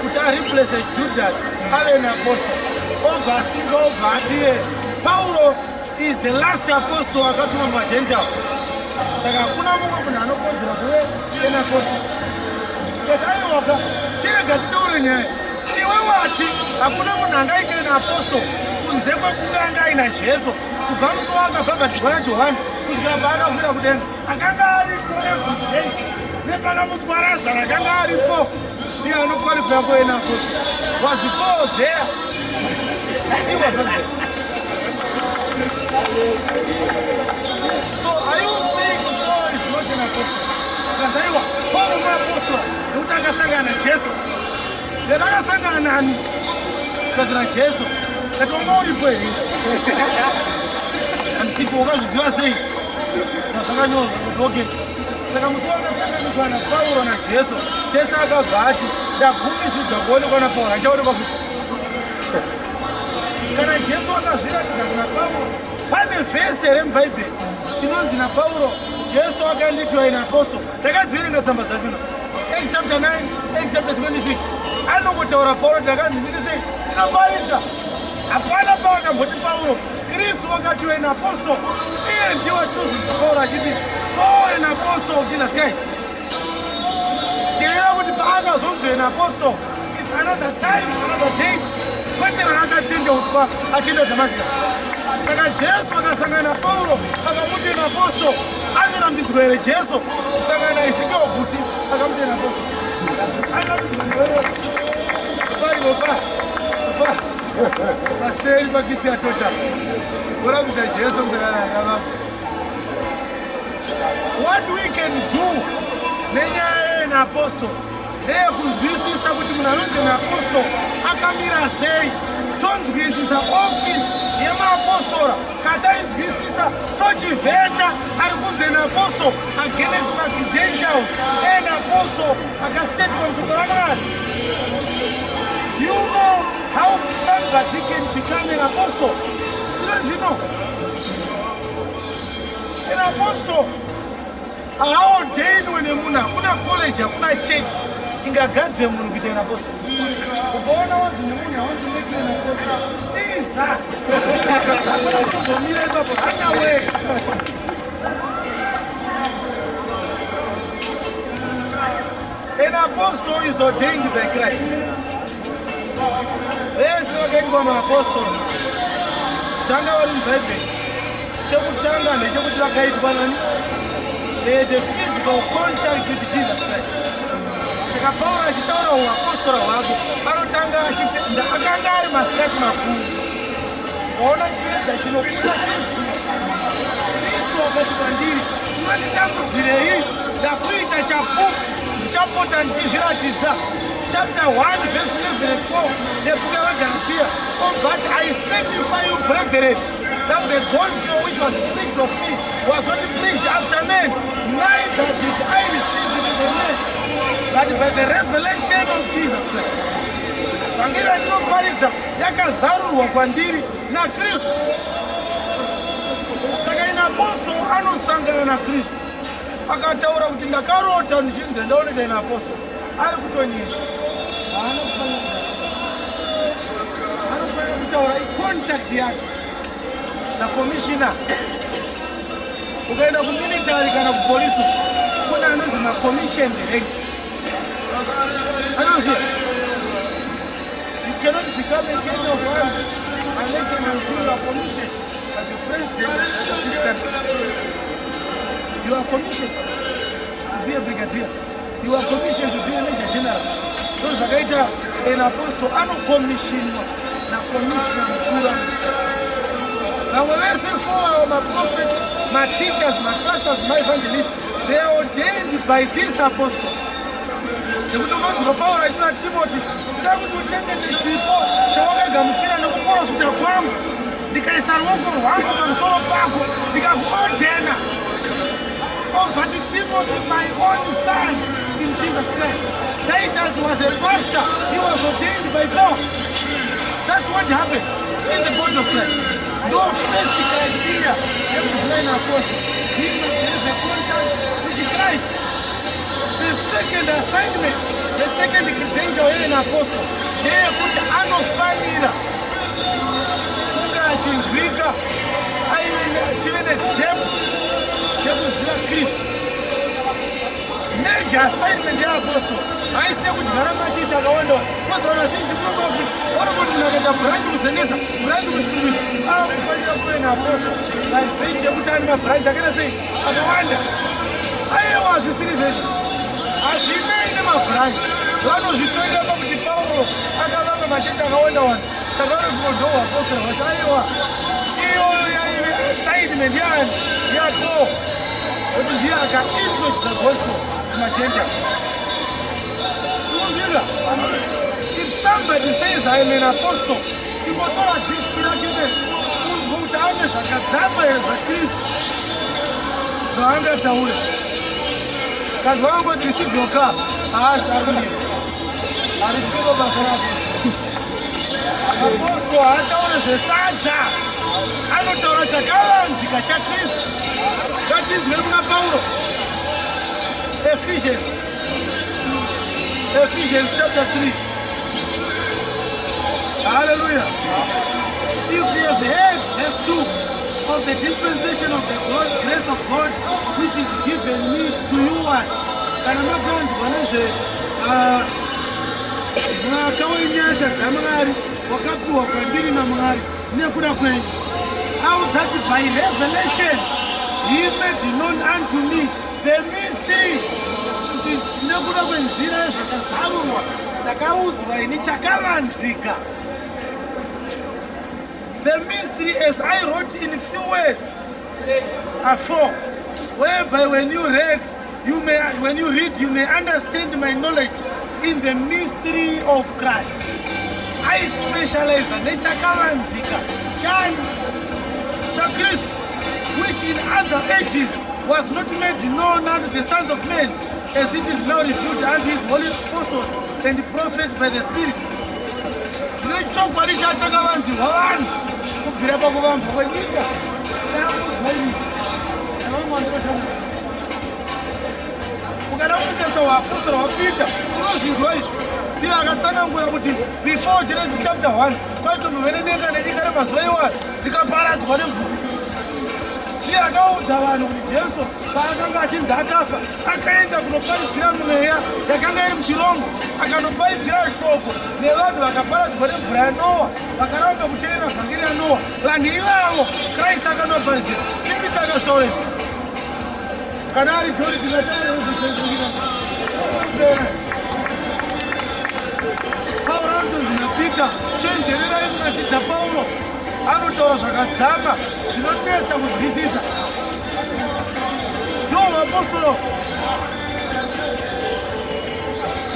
kuti areplace Judas ave naapostol. Obva asinga obva atiye Paulo is the last apostle akatuma maGentile. Saka hakuna mumwe munhu anokodzera kuve an apostle. Aiwaka chirega titaure nyaya. Iwe wati hakuna munhu angaite an apostle kunze kwekunge anga aina Jesu kubva musi waakabhabhatidzwa naJohani kusvikira paakakwira kudenga. Akanga aripo everyday nepakamutswa Lazarus akanga aripo. Ndiye anoqualify kuve an apostle. Was Paul there? He wasn't there. So are you saying Paul is not an apostle? Kazaiwa Paul is an apostle. Nekuti akasangana naJesu. Lero akasangana nani? Kazana Jesu. Kati wanga uripo here. Handisipo wakazviziva sei? Zvakanyorwa mubhuku. Saka musi wakasangana na Paulo naJesu. Jesu akabva ati ndagumisudza kuonekwa naPaulo achaonekwa futi. Kana Jesu akazviratidza kuna Paulo, pane vhesi here mubhaibheri inonzi naPaulo Jesu akandiitwa an apostle. Takadziverenga tsamba dzachona. Acts chapter 9, Acts chapter 26. Anongotaura Paulo takandindiri sei? Ndinoparidza. Hapana paakamboti Paulo Kristu wakatiwa an apostle. Iye ndiye watinozonzwa Paulo achiti Paul an apostle of Jesus Christ. Tireva kuti paakazonzwa an apostle is another time, another day. Kwete raakatendeutswa achienda Damascus. Saka Jesu akasangana naPaulo akamuti an apostle. Anorambidzwa here Jesu kusangana isike waguti akamuti an apostle. Paseri pakiti atota. Kurambidza Jesu kusangana naye. What we can do nenyaya an apostle ndeyekunzwisisa kuti munhu anonzi an apostle akamira sei. Tonzwisisa office yemaapostora. Katainzwisisa tochivheta ari kunzi an apostle against macredentials an apostle akastatewa musoko raMwari. Do you know how somebody can become an apostle? Don't you know? An apostle haordainwe nemunhu. Hakuna college, hakuna church ingagadze munhu kuita an apostle. Ukaona wanzi nemunhu hawanzi make an apostle, tiza. Hakuna kuzomira ipapo. Hana way. An apostle is ordained by Christ. Vese vakaitwa maapostles tanga vari mubhaibheri. Chekutanga ndechekuti vakaitwa nani? They had a physical contact with Jesus Christ. Saka Pauro achitaura uapostora hwake anotanga achiti akanga ari masikati makuru. Waona chiedza chinokura Kristu. Kristu akati kwandiri, unonditambudzirei ndakuita chapupu ndichapota ndichizviratidza. Chapter 1 verse 11 and 12 the book of Galatia. Oh, but I sanctify you, brethren, that the gospel which was preached of me was not preached after men, neither did I receive it from men, but by the revelation of Jesus Christ. Vhangeri randinoparidza yakazarurwa kwandiri naKristu. Saka ina apostle anosangana naKristu. Akataura kuti ndakarota ndichinzi ndaoneka ina apostle. Ari kutonyika. Anofanira kutaura contact yake na commissioner. Ukaenda kumilitary kana kupolisi kuna anonzi ma-commission directs. You cannot become a king of one unless and until you are commissioned by the president of this country. You are commissioned to be a brigadier. You are commissioned to be a major general. Those are later an apostle ano-commissioned na commissioner mkuru anataka. Now when I say for my prophets, my teachers, my pastors, my evangelists, they are ordained by this apostle. Nekuti unonzwa Pauro achina Timothy, kuda kuti uchengete chipo chawakagamuchira nekuprofita kwangu, ndikaisa ruoko rwangu pamusoro pako, ndikakuordena. Oh, but Timothy, my own son, in Jesus' name. Titus was a pastor, he was ordained by God. That's what happens in the body of Christ. No first criteria every an apostle. He must have a contact with Christ. The second assignment, the second credential in an apostle, they put anofanira. Kunga achinzwika, achive nedepth yekuziva Kristu. Major assignment ya apostle. Aisiye kuti gharama chicha akawanda. Mazaona zhinji kuno Africa. Wana kuti mnakaita branch kuzenesa, branch kuchitumisa. Kufanira kuve na apostle. Vaizechi yekuti ani mabranch akaita sei akawanda. Aiwa zvisiri zvezvo. Hazvinei nemabranch. Vanozvitoita pakuti Pauro akavamba machechi akawanda wanda. Saka vanofunga ndo apostle vati aiwa. Iyoyo yaive assignment yaani yaPaul. Kuti ndiye aka-introduce the gospel to Gentiles. If somebody says I am an apostle, he will tell us this argument. Kuti ane zvakadzama here zvaKristu zvaangataura. Kana vangoti receive your car, haasi arumire. Harisivo basa rako. Apostle haataure zvesadza. Anotaura chakavanzika chaKristu. Ngatinzwe kuna Pauro. Ephesians chapter 3. Hallelujah. If you have heard verse 2 of the dispensation of the grace of God which is given me to you, kana makanzwa nezve mwakawenyasha dzaMwari wakapiwa kwandiri naMwari nekuda kwenyu. How that by revelations he made known unto me the mystery. Nekuda kwenzira zvakazarurwa ndakaudzwa ini chakavanzika. The mystery, as I wrote in few words, are four, whereby when you read, you may understand my knowledge in the mystery of Christ. I specialize in chakavanzika cha Christ, which in other ages was not made known unto the sons of men, as it is now revealed unto his holy apostles and the prophets by the Spirit. Before Genesis chapter 1, Ndiye akaudza vanhu kuti Jesu paakanga achinzi akafa akaenda kunoparidzira mweya yakanga iri muchirongo akanoparidzira shoko nevanhu vakaparadzwa nemvura yaNoa vakaramba kuteerera vhangeri yaNoa. Vanhu ivavo Kristu akanoparidzira. Ipi takataura izvi? Kana ari John tingataura nezvizvizvira. Pauro anotonzi naPeter, chenjererai munatidza Pauro anotaura zvakadzama zvinonetsa kunzwisisa. Apostolo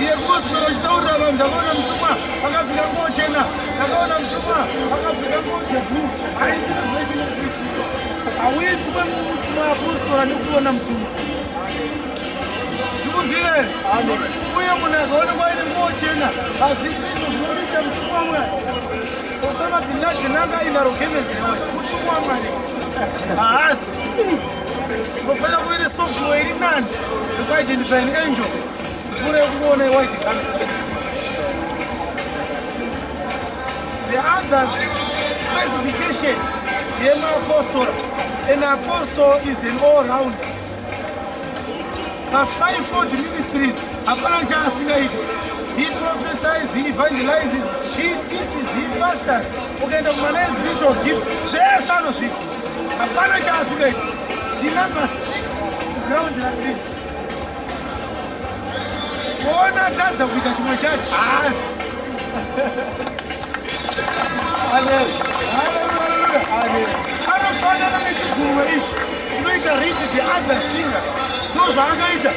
iye kuswera uchitaurira vanhu ndakaona mutumwa akapfeka nguo chena, ndakaona mutumwa akapfeka nguo dzebhuruu. Haisi revelation of Christ. Hauitwe muapostora nekuona mutumwa. Ndikunzivere. Uye munhu akaonekwa aine nguo chena hazvisi izvo zvinoita mutumwa waMwari. Osama bin Laden anga aina rogemenzi rewe mutumwa waMwari. Haasi. Unofanira kuve software iri nani yekuidentify an angel before kuona white garment. The other specification yema-apostle, an apostle is an all-rounder. Pa-fivefold ministries hapana chaasingaita. He prophesies, he evangelizes, he teaches, he pastors. Ukaenda kuma spiritual gift zvese anosvika. Hapana chaasingaita. The number 6 ground like this. Kuona taza kuita chimwe chake haasi. Anofanana nechigurwe ichi chinoita rich the other singer. Ndozvaakaita.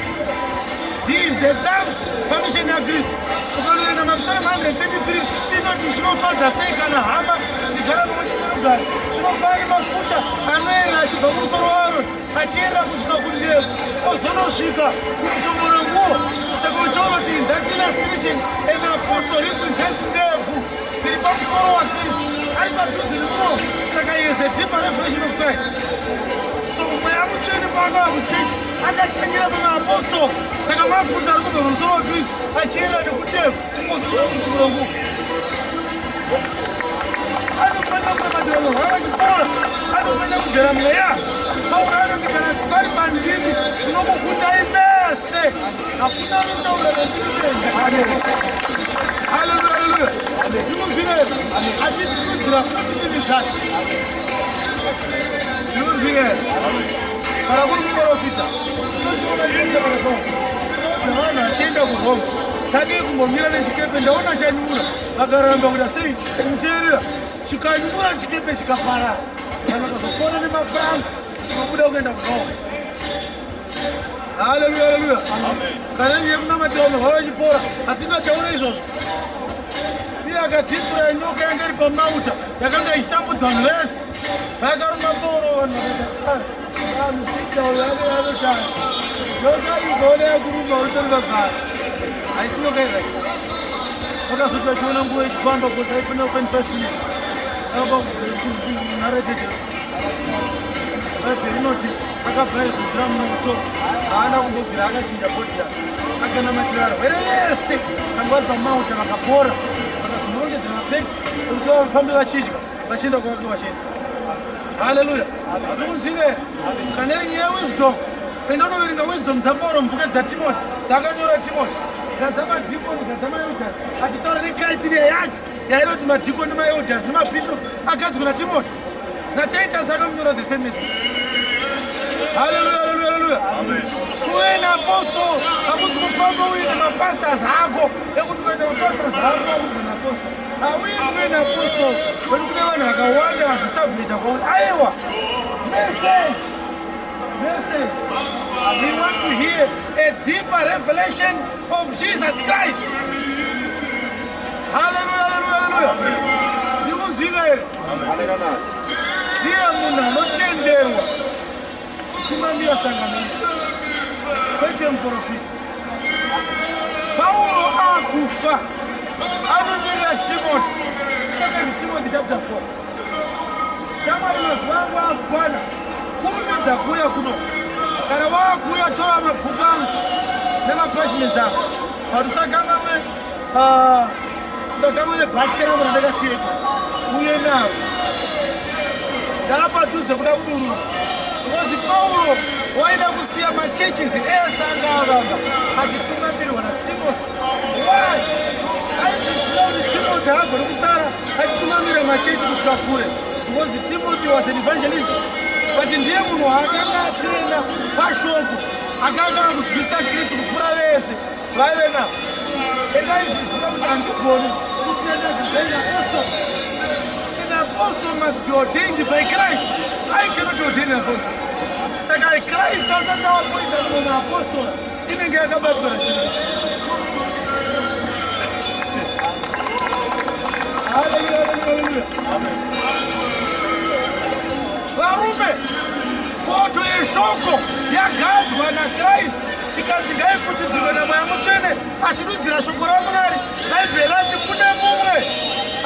He is the third pamisheni yaKristu. Ukandoenda maPsalm 133 inoti zvinofadza sei kana hama dzigara nomuchinorugare. Zvinofana nemafuta anoera achibva kumusoro waAroni achienda kusvika kundebvu ozonosvika kumutombo renguo. Saka uchiona kuti in that illustration an apostle represents ndebvu dziri pamusoro waKristu ari padhuze nemuromo. Saka he is a deeper revelation of Christ. So mweya mutsvene paakava kuchechi akatengera pamaapostoli. Saka mafuta ari kubva pamusoro waKristu achienda nekutebvu ozoona kumutombo renguo. Anofanira kunamatira vanhu vakachipora, anofanira kujera mweya. Pauro anoti kana vari pandimi tinokukundai mese. Hakuna anotaura nezvinotenga. Haleluya, haleluya. Ndinozvineva achidzidudzira 40 minutes dzake. Ndinozvineva kana kuri kuprofita tinochiona chinoita kana Pauro. Vanhu vachienda kuRoma tadii kumbomira nechikepe ndaona chanyura vakaramba kuda sei kumuteerera chikanyura chikepe chikaparara. Vanhu vakazopona nemapuranga vakabuda kuenda kuRoma. Haleluya, haleluya. Kana iye kunamatira vanhu vavachipora hatingataura izvozvo. Iye akadhistroya nyoka yanga iri pamauta yakanga ichitambudza vanhu vese. Vakaruma Pauro vanhu vakati musikita uyo anotanga nyoka ikaona yakuruma utori vagara haisi nyoka irai. Vakazoti vachiona nguva ichifamba because haifanira kufamba 5 minutes. Akapakunaretete bhaibheri inoti akabva aizudzira moto haana kumbobvira akachinja bhodhi yake akanamatira arwere vese vanga vari pamauta vakapora vakazomurongedza mapeki ekuti vafambe vachidya vachienda kwavake vachienda. Haleluya. Hatikunzivere kana iri nyaya yewisdom pendanoverenga wisdom dzaPauro mubhuku dzaTimoti dzakanyora Timoti gadzamadhikoni gadzamaelders achitaura necriteria yake yainoti madhikoni nemaelders nemabishops agadzwa naTimoti naTitus akamunyora the same message. Haleluya, haleluya, haleluya. Kuve naapostoli hakunzi kufamba uine mapastors ako ekuti kuenda mapastors ako akuve naapostoli. Hauyi kuve naapostoli kwenu kune vanhu vakawanda vazvisubmita kwakuti aiwa message. We want to hear a deeper revelation of Jesus Christ. Hallelujah, hallelujah, hallelujah. Ndikunzivere. Ndiye munhu anotenderwa kutungamira sangano kwete muprofita. Pauro akufa anonyorera Timoti 2 Timothy chapter 4. Tamari mazuva angu akukwana kurumidza kuuya kuno. Kana wakuuya tora mabhuku angu nemapashiments angu usakanganwe nebhasiketi rangu randakasiyepo uye nawo ndaapadhuze kuda kudurura because Paulo waida kusiya machurches esangaba achitumamirwa na Timothy. Why? Timothy hagona kusara achitumamira machechi kusvika kure because Timothy was an evangelist. But ndiye munhu akanga apinda pashoko akanga kudzivisa Kristu kupfuura vese vaive navo. Ekaizviziva kuti handikoni kusiyana kudain apostle. An apostle must be ordained by Christ. I cannot ordain an apostle. Saka Christ asati awapointa munhu apostle inenge yakabatwa naTimothy. Hallelujah. Amen. Varume, poto yeshoko yagadzwa naKristu ikanzi ngaikuchidzirwe naMweya Mutsvene achidudzira shoko raMwari. Bhaibheri rati kune mumwe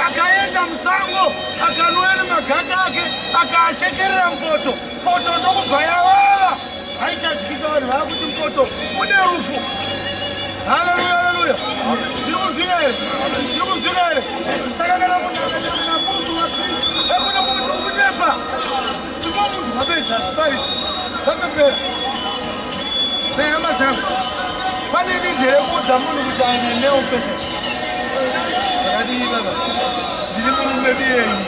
akaenda musango akanouya nemagaka ake akaachekerera mupoto. Poto ndokubva yavava. Haichadyika vanhu vava kuti mupoto une rufu. Haleluya, haleluya. Ndiri kunzwika here? Ndiri kunzwika here? Saka kana munhu akaenda naapostoli waKristu hakuna kuti uri kunyepa. Ndiko munhu mapedza zviparidzi zvapepera. Nehama dzangu, pane ndinzvere kuudza munhu kuti aine neo pese dzakadii baba. Ndiri murume biyenyu.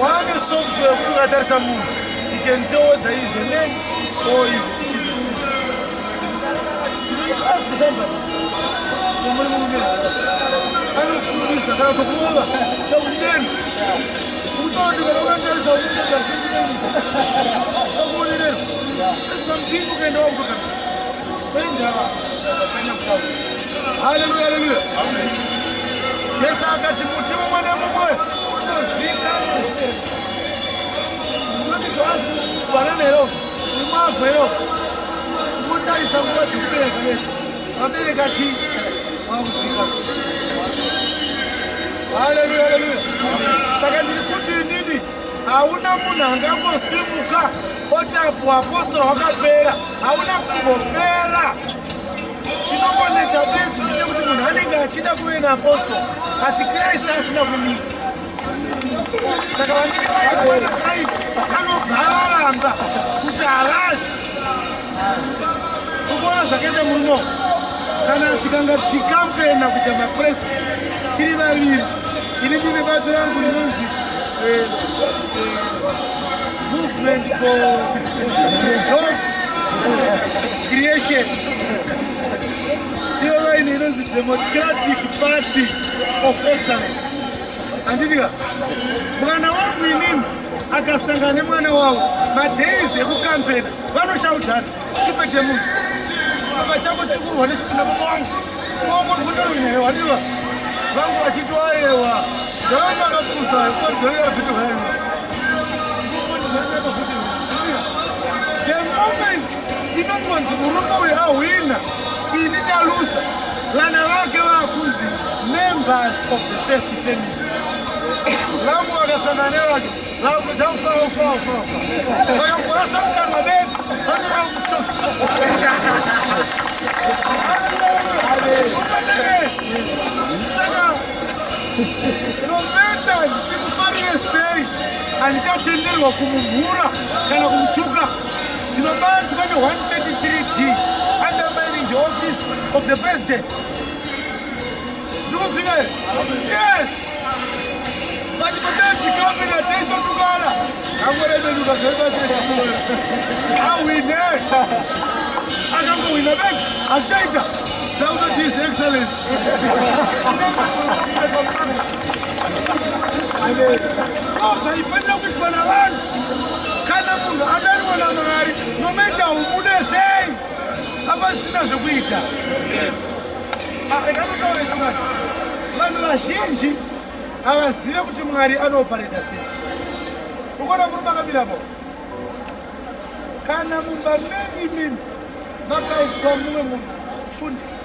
One software yekuti ukatarisa munhu, you can tell whether he is a man or she's a female. Ask somebody. Muri murume. Anokusungisa kana kukurova nokudeni. Utoti kana ukantarisa unoita zvimweni. Akuonelera. Esikwamupindu kuenda wakutoka. Kwendava kwenda kutaura. Haleluya, haleluya. Amen. Jesu akati muti mumwe nemumwe unozikanwa. Unotikazi kubananero, umavero. Unotarisa nguva dzekubereka bedzi. Wabereka chii? Wakuzikanwa. Haleluya, haleluya. Saka ndiri kuti ndini hauna munhu angangosimuka oti apo apostoli wakapera. Hauna kumbopera. Chinongonetsa bedzi ndechekuti munhu anenge achida kuve naapostoli asi Kristu asina kumira. Saka vanenge vaitwa naKristu anobva varamba kuti havasi. Ukuona zvakaita murumo kana tikanga tichikampena kuita mapresident tiri vaviri. Ini ndine bato yangu rinonzi movement for jobs creation. Ndiyo vaine inonzi Democratic Party of Excellence. Andidika mwana wangu inini akasangana nemwana wavo madhays ekukampena vanoshaudhana stupid yemunhu. Chibaba chako chiri kurwa nechipinda baba wangu maoko ndikutorunewa wadiwa vangu vachiti wayewa ndavaita akapusa kodhoira bhiti hwayewa. The moment inongonzi murume uyu ahwina ini ndalusa vana vake vakunzi members of the first family. Vangu vakasangana nevake vakuita ufafa vakamborasa mukanwa bedzi vatora mustoks. Saka nometa ndichimufarire sei handichatenderwa kumumhura kana kumutuka. Ndinobanzi pane 133D undermining the office of the president. Ndikunzwika here? Yes. But patati company ataizotukana angorebenuka zvaibasiresamoyo awine akangowina bedzi achaita download his excellence. Zvaifanira kuitwa navanhu kana munhu adariwa naMwari nometa umude sei apasina zvekuita. Ndakanotaura chimwana vanhu vazhinji havazive kuti Mwari anopareta sei. Ukaona murume akabirapo kana mumba menyu mimi makaitwa mumwe munhu kufundisa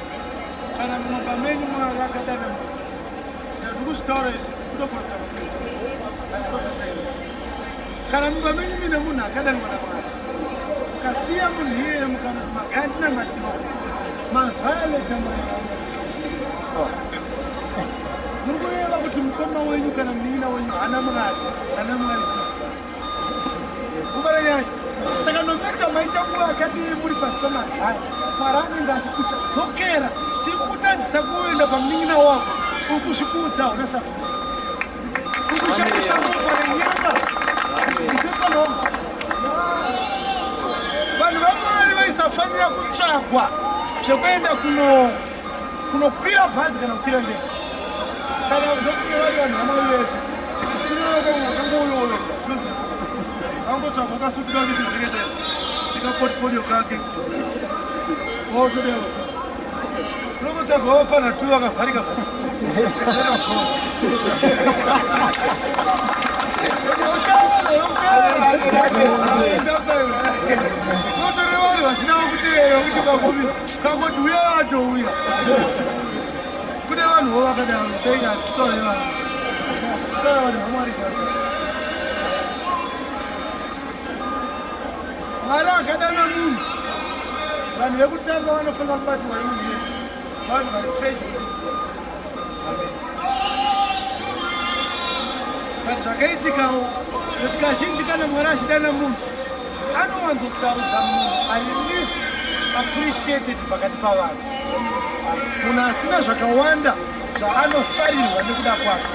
kana mumba menyu Mwari akadana munhu. Ndiri kuzvitaura izvi kutoprofita profesa izvi. Kana mumba menyu mine munhu akadanwa naMwari ukasiya munhu iyeye mukanoti magandina matiro mavioleta Mwari muri kureva kuti mukoma wenyu kana munin'ina wenyu hana mwari kubara nyaya saka nometa maita nguva yakati muri pasi pamari hai mwari anenge achikucha dzokera chiri kukutadzisa kuenda pamunin'ina wako uri kuzvikudza unasakuza uri kushandisa ngomba nenyama dzitepanhoma vanhu vamwari vaisafanira kutsvagwa zvekuenda kunokwira bhazi kana kukwira ndege kana kuzokuve vari vanhu vamwari vese angotsvagwa akasukira ndisimareketera ndikaportfolio kake otodeva unokotsvagwa vapfana tu akavharika notore vanhu vasina kuteera kuti kakoti uya vatouya kune vanhuwo vakadaro seika atitaure vanhu kutaura vanhu vamwari mwari akadana munhu vanhu vekutanga vanofanira kubatirwa nemunhu vanhu vari pedyo but zvakaitikawo kuti kazhinji kana mwari achidana munhu anowanzosarudza munhu ari least appreciated pakati pavanhu munhu asina zvakawanda zvaanofarirwa nekuda kwake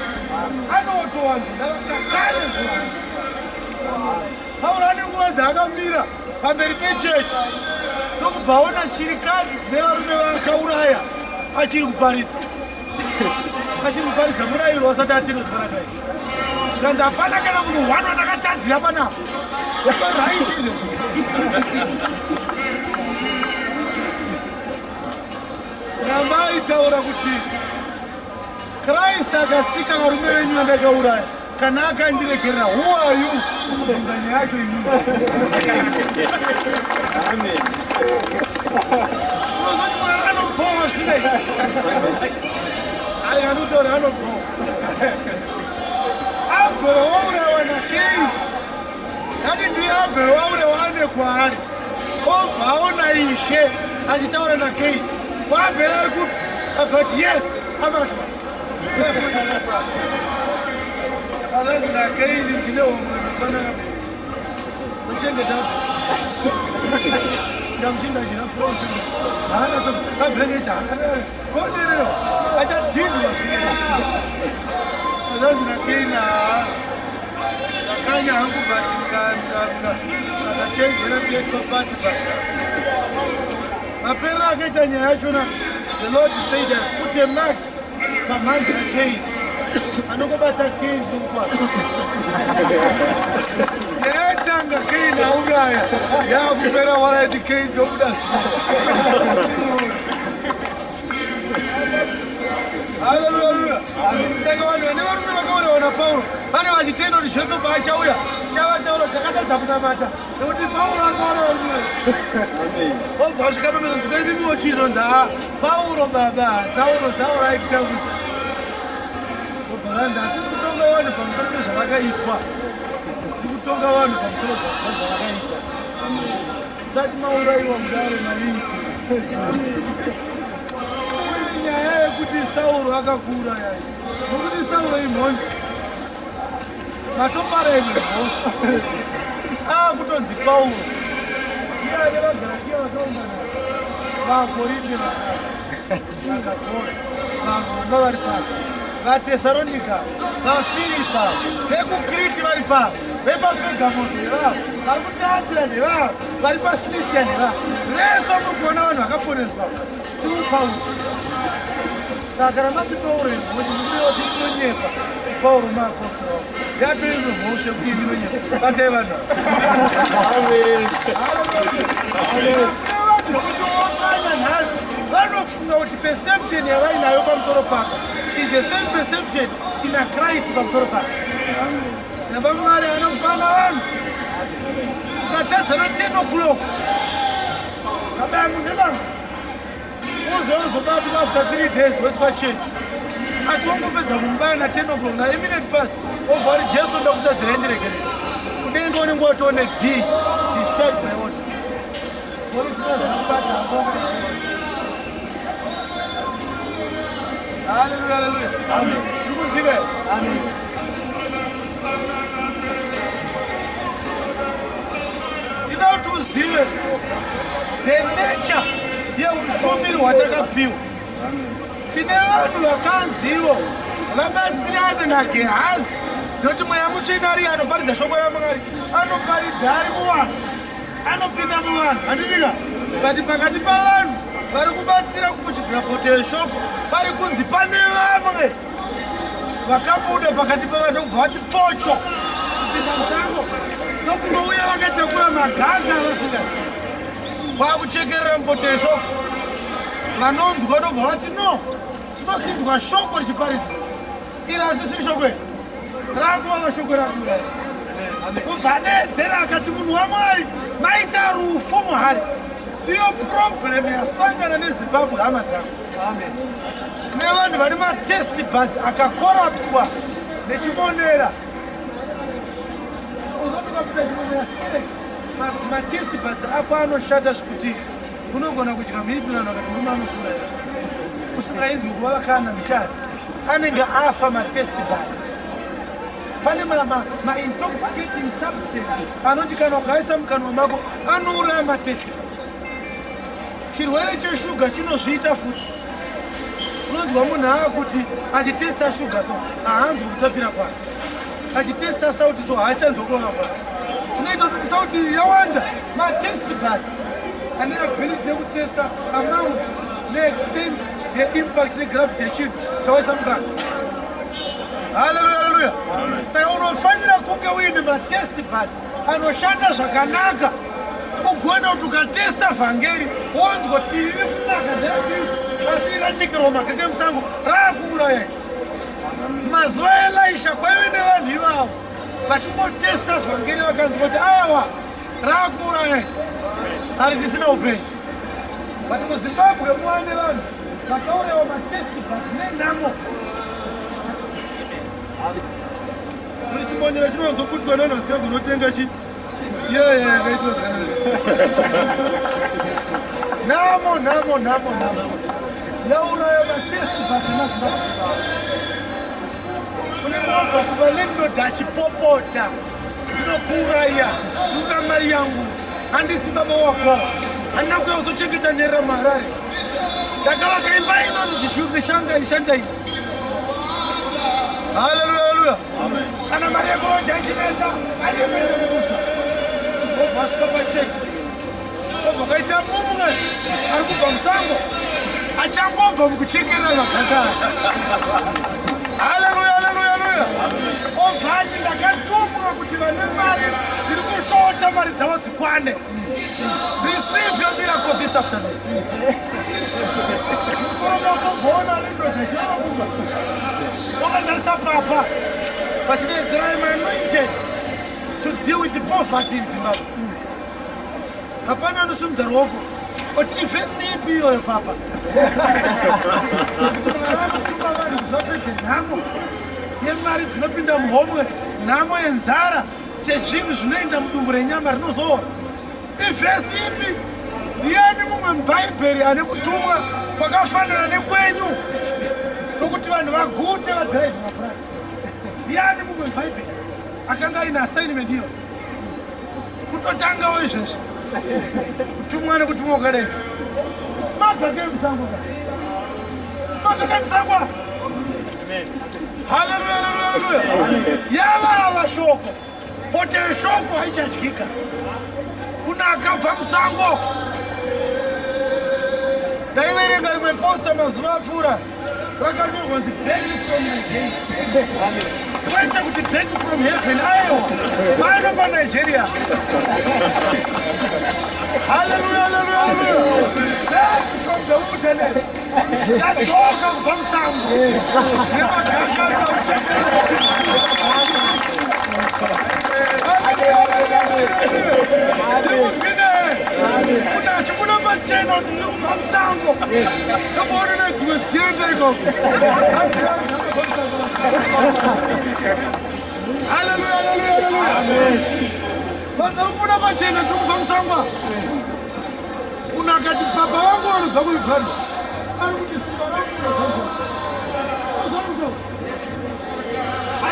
anotowanzondaramta kare nguva pauro ane nguva dzaakamira pamberi pechechi ndokubva aona chirikadzi dzine varume vakauraya achiri kuparidza murayiro wasati atendeswa nakaisi zvikanzi hapana kana munhu hwano atakatadzira panapo raiti izvezvo ramba aitaura kuti kristu akasika varume venyu vandakauraya kana akandiregerera who are you kubvunza nyaya yacho inini unozoti mwari anobhowa sinai ai anotaura anobhowa abhero waurawa nakei akiti abhero waurawa ane kwaari obva aona ishe achitaura nakei wabhero ari kupi akati yes amatwa akanzi nakaini ndine homwe nokanaka nochengeta ndamuchinda china frosi haana abhengeta koderero achadhindwa sinai akanzi nakaini akanya hangu bati akachenjera kuetwa pati maperero akaita nyaya yachona the lord said put a mark pamhanzi yaKaini anokobata Kaini kumkwata yatanga Kaini auraya yakupera waraiti Kaini ndokuda haleluya saka vanhu vane varume vakaurawa naPauro vane vachitenda kuti Jesu paachauya chavataura takatadza kunamata nekuti Pauro akaurawa obva vasvika pamezonzwa ivimiwo chizonzi Pauro baba Sauro aikutambudza obvakanzi hatisi kutonga vanhu pamusoro pezvavakaitwa tiri kutonga vanhu pamusoro pezvavakaita musati maurayiwa mudaro maiti nyaya yekuti Sauro akakuurayai nokuti Sauro imhondi matopara imwe mhosva akutonzi Pauro iye vagarakia vakaungana vakorinde vakagora vagomba vari papa vatesaronika vafiripa vekukriti vari papa vepapegamosi nevavo vari kutaatira nevavo vari pasilisia nevavo vese muri kuona vanhu vakaponeswa tiri Pauro saka ramapitouro kuti mudioti ndinonyepa Pauro muapostori wavo yatoimwe mhosva yekuti ndinonyepa batai vanhu nhasi vanofunga kuti perception yavainayo pamusoro pako is the same perception ina Christ pamusoro pako namba mwari anofana vanhu ukatadza na 10 o'clock kabangu nebangu uzozobati after 3 days wesikacheni asi wangopedza kumbaya na 10 o'clock na iminute past obva vari Jesu ndakutadzira ndiregerera kudenga unenge watoone deed discharge my order haleluya haleluya Amen. Zive the nature yeushumiri hwatakapiwa. Tine vanhu vakanzivo vabatsirana naGehazi, nokuti mweya mutsvene ari anoparidza shoko raMwari, anoparidza ari muvanhu, anopinda muvanhu, handinika. But pakati pavanhu vari kubatsira kufuchidzira poto yeshoko, pari kunzi pane vamwe vakabuda pakati pavanhu ndokubva vati pocho kupinda musango, nokunouya vakatakura magaga avasingazivi kwakuchekerera mupoto yeshoko. Vanonzwa ndobva vati no, tinosinzwa shoko richiparidzwa. Iri hasisi shoko iri rakuva shoko rakura. Kubva adedzera akati munhu waMwari, maita rufu muhari. Iyo problem yasangana neZimbabwe hama dzangu. Tine vanhu vari matest buds akakoraptwa nechibonera. Matest buds ako anoshata zvekuti unogona kudya mhiripirano akati murume anosura here usingainzwi kuva vakana mutare anenge afa matest buds. Pane ma-intoxicating substance anoti kana ukaisa mukanwa mako anouraya matest buds. Chirwere cheshuga chinozviita futi. Unonzwa munhu akuti achitesta shuga so haanzwi kutapira kwake, achitesta sauti so haachanzwa kurova kwake. Tinoita kuti sauti yawanda matest buds ane ability yekutesta amount neextent yeimpact negravity yechinhu chawaisa mukana. Haleluya, haleluya. Saka unofanira kunge uine matest buds anoshanda zvakanaka, ugone kuti ukatesta vhangeri wonzwa kuti iri riri kunaka nderakristu, asi rachekerwa magaga emusango raakuurayai. Mazuva eElisha kwaive nevanhu ivavo vachingotesta vhangeri vakanzwa kuti awa raakuurayai, harisisina upenyu. But muZimbabwe muwane vanhu vakaurayiwa matest buds nenhamo. Kuri chibonero chinowanzoputwa nevanhu vasingagona kutenga chi yakaitwa zvakanaka. Nhamo yauraya matest buds emaZimbabwe. Kune mobva kuva lendodha achipopota, ndinokuuraya, ndinoda mari yangu, handisi baba wako, handina kuya kuzochengeta nherera muHarare, ndakavaka imba inonzi shanga ishandai. Haleluya, haleluya. Kana mari yako jachineta aliyemeemuka obvasvika pacheki obva kaita mumwe ari kubva musango achangobva mukuchekerera magaga. Haleluya, haleluya, haleluya. Obva ati ndakatumwa kuti vane mari dziri kushota mari dzavo dzikwane. Receive your miracle this afternoon. Soromakombona lindodha chinokumba wakatarisa papa vachidedzera I'm anointed to deal with the poverty in Zimbabwe. Hapana anosimudza ruoko kuti ifesi ipi iyoyo papa. Varamutuma vanhu zvapedze nhamo yemari dzinopinda muhomwe, nhamo yenzara, chezvinhu zvinoenda mudumbu renyama rinozoora. Ifesi ipi? Ndiani mumwe mubhaibheri ane kutumwa kwakafanana nekwenyu nokuti vanhu vagute vadhiraivhi mapurani? Ndiani mumwe mubhaibheri akanga aine assignment iyo? Kutotangawo izvezvi kutumwa nekutumwa ukadaisa magaga emusango ka magaga emusango. Haleluya, haleluya, haleluya. Yavava shoko, poto yeshoko haichadyika. Kuna akabva musango. Ndaiverenga rimwe posta mazuva apfuura rakanyorwa kunzi begging from Nigeria. Kwete kuti begging from heaven aiwa pano paNigeria. Haleluya, haleluya, haleluya. Begging from the wilderness. Ndadzoka kubva musango nemagaga akauchekerera. Kuna achibuna pachena kuti ndiri kubva musango ndokuona nedzimwe dzienda ikoko. Haleluya, haleluya, haleluya. Vanhu kubuna pachena ndiri kubva musango. Kuna akati papa vangu vanobva kuUganda ari kuti simba rangu rinobva musango.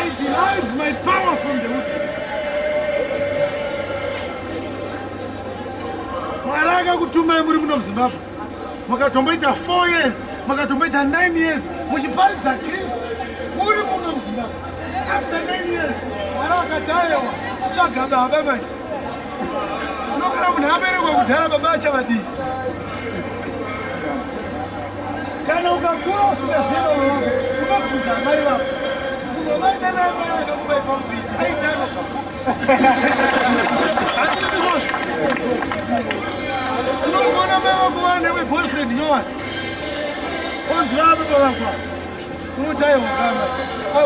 I derive my power from the wilderness. Mwaraga kutuma muri muno muZimbabwe. Makatomboita 4 years, makatomboita 9 years, muchiparidza Kristu muri muno muZimbabwe. After 9 years, Mwaraga tayewa, chagaba baba. Unokana munhu aberekwa kudhara baba achavadii. Kana ukakura usingaziva wako, unobvunza mai vako. Mai nana mai akakupa pamuviri, aitanga papo. Hatiri ndizvozvo. Tinogona mai vako vanewe boyfriend nyowani. Onzi vava pavakwa. Unotaiwa kama.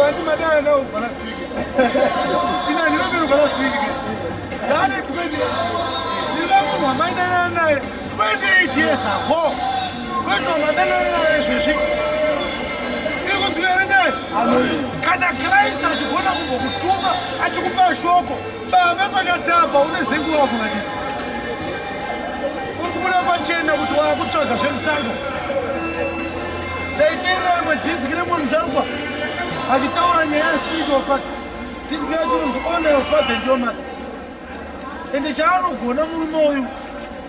Hati madara nawo ubva last week. Ina ndinoberekwa last week. Yane 28. Ndina munhu wamainana naye 28 years ago. Kweto madana naye zvizvi. Kana Christ achigona kungokutuma achikupa shoko baba pakatapa une zengu wako ngadi urikubuda pachena kuti wakutsvaga zvemusango daiteerera rimwe disiki remunzvarukwa achitaura nyaya yespiritual fact disiki racho rinzi honor your father and your mother ende chaanogona murume uyu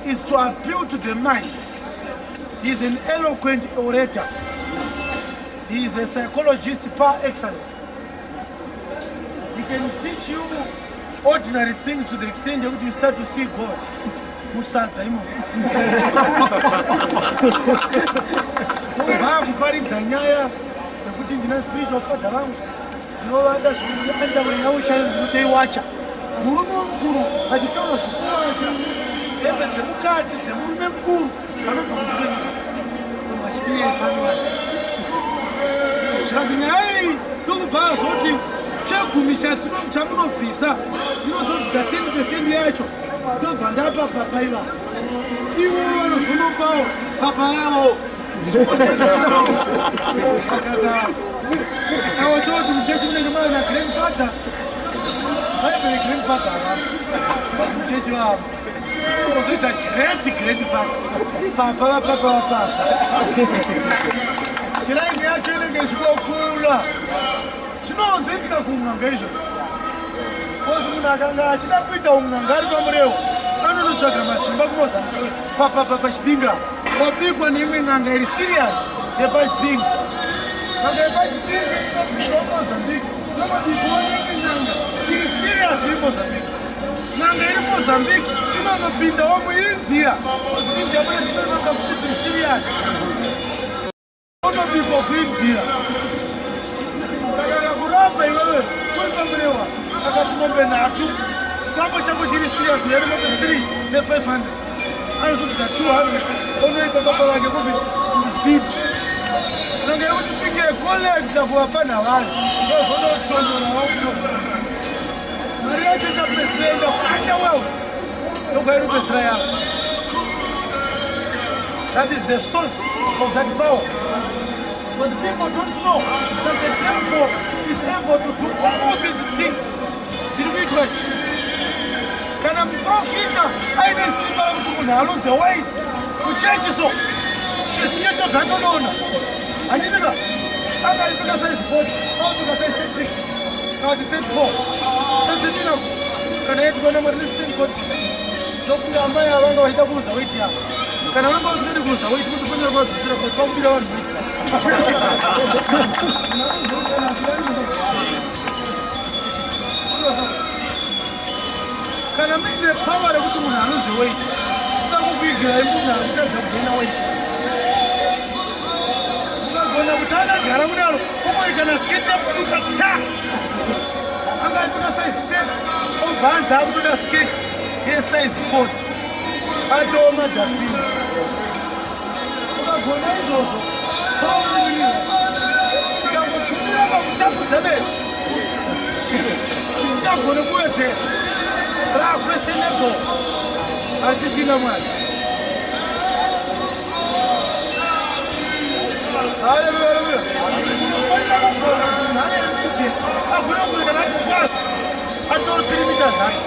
is to appeal to the mind. He is an eloquent orator. He is a psychologist par excellence. He can teach you ordinary things to the extent that you start to see God. Musadza imo. Kuparidza nyaya sekuti ndina spiritual father vangu. Ndinovada zvinoenda mweyaushayi ndinotoiwacha. Murume mukuru achitaura zvikuru hembe dzemukati dzemurume mukuru anobva kudzimwe munhu achitiyesa mwari. Zvanzi nyaya iyi ndokubva azoti chegumi chamunobvisa inozobvisa 10% yacho ndobva ndapa papa ivavo ivo vanozonopawo papa yavo akadaro saka toti muchechi munenge maana grandfather vaibere grandfather avavo muchechi vavo ozoita great grandfather papa vapapa vapapa chirenge yacho inenge ichikokura zvinonzoitika kuun'anga izvo kozi munhu akanga achida kuita un'anga ari pamureo anonotsvaga masimba kumozambike pachipinga wabikwa neimwe n'anga iri serious yepachipinga n'anga yepachipinga inomozambike inobikwa neimwe n'anga iri serious yemozambike n'anga iri mozambike inonopindawo muindia kozi india mune dzimwe n'anga futi dziri serious unobikwa kuindia saka akakurapa iwewe kwepamburewa akati mombe 3 chikapo chako chiri serious yari mombe 3 ne500 anozobvisa 200 onoipa baba vake kumbe speed nanga yekuti pinge collecta kuvafana vanhu ozonotonora wauno mari yacho itapesenda kuunderworld nokwairupesera yavo. That is the source of that power. Because people don't know that the devil is able to do all these things. Kana muprofita aine simba kuti munhu aluze weight kuchechiso zvisiketo zvatonoona handinika akaipika size 40 aupika size 36 kati 34 ezimina kana yetikona maresistant body ndokuti amai avanga vachida kuluza weight yavo kana vanga usingadi kuluza weight kutofanira kuvadzosera kosi pakubira vanhu weight kana muine power rekuti munhu anozi weight sina kukuigirai munhu arikutadza kugena weight ukagona kuti akagara kudaro umoikana sketi yapuduka ta anga aipika size 10 obva anzi akutoda sketi yesize 40 atoo madhafini ukagona izvozvo paurinira ikangopfumira pakutambudza bedzi isingagone kuwedzera questionable asisina mwari. Hallelujah. Akuna kuenda na twice. Ato 3 meters high.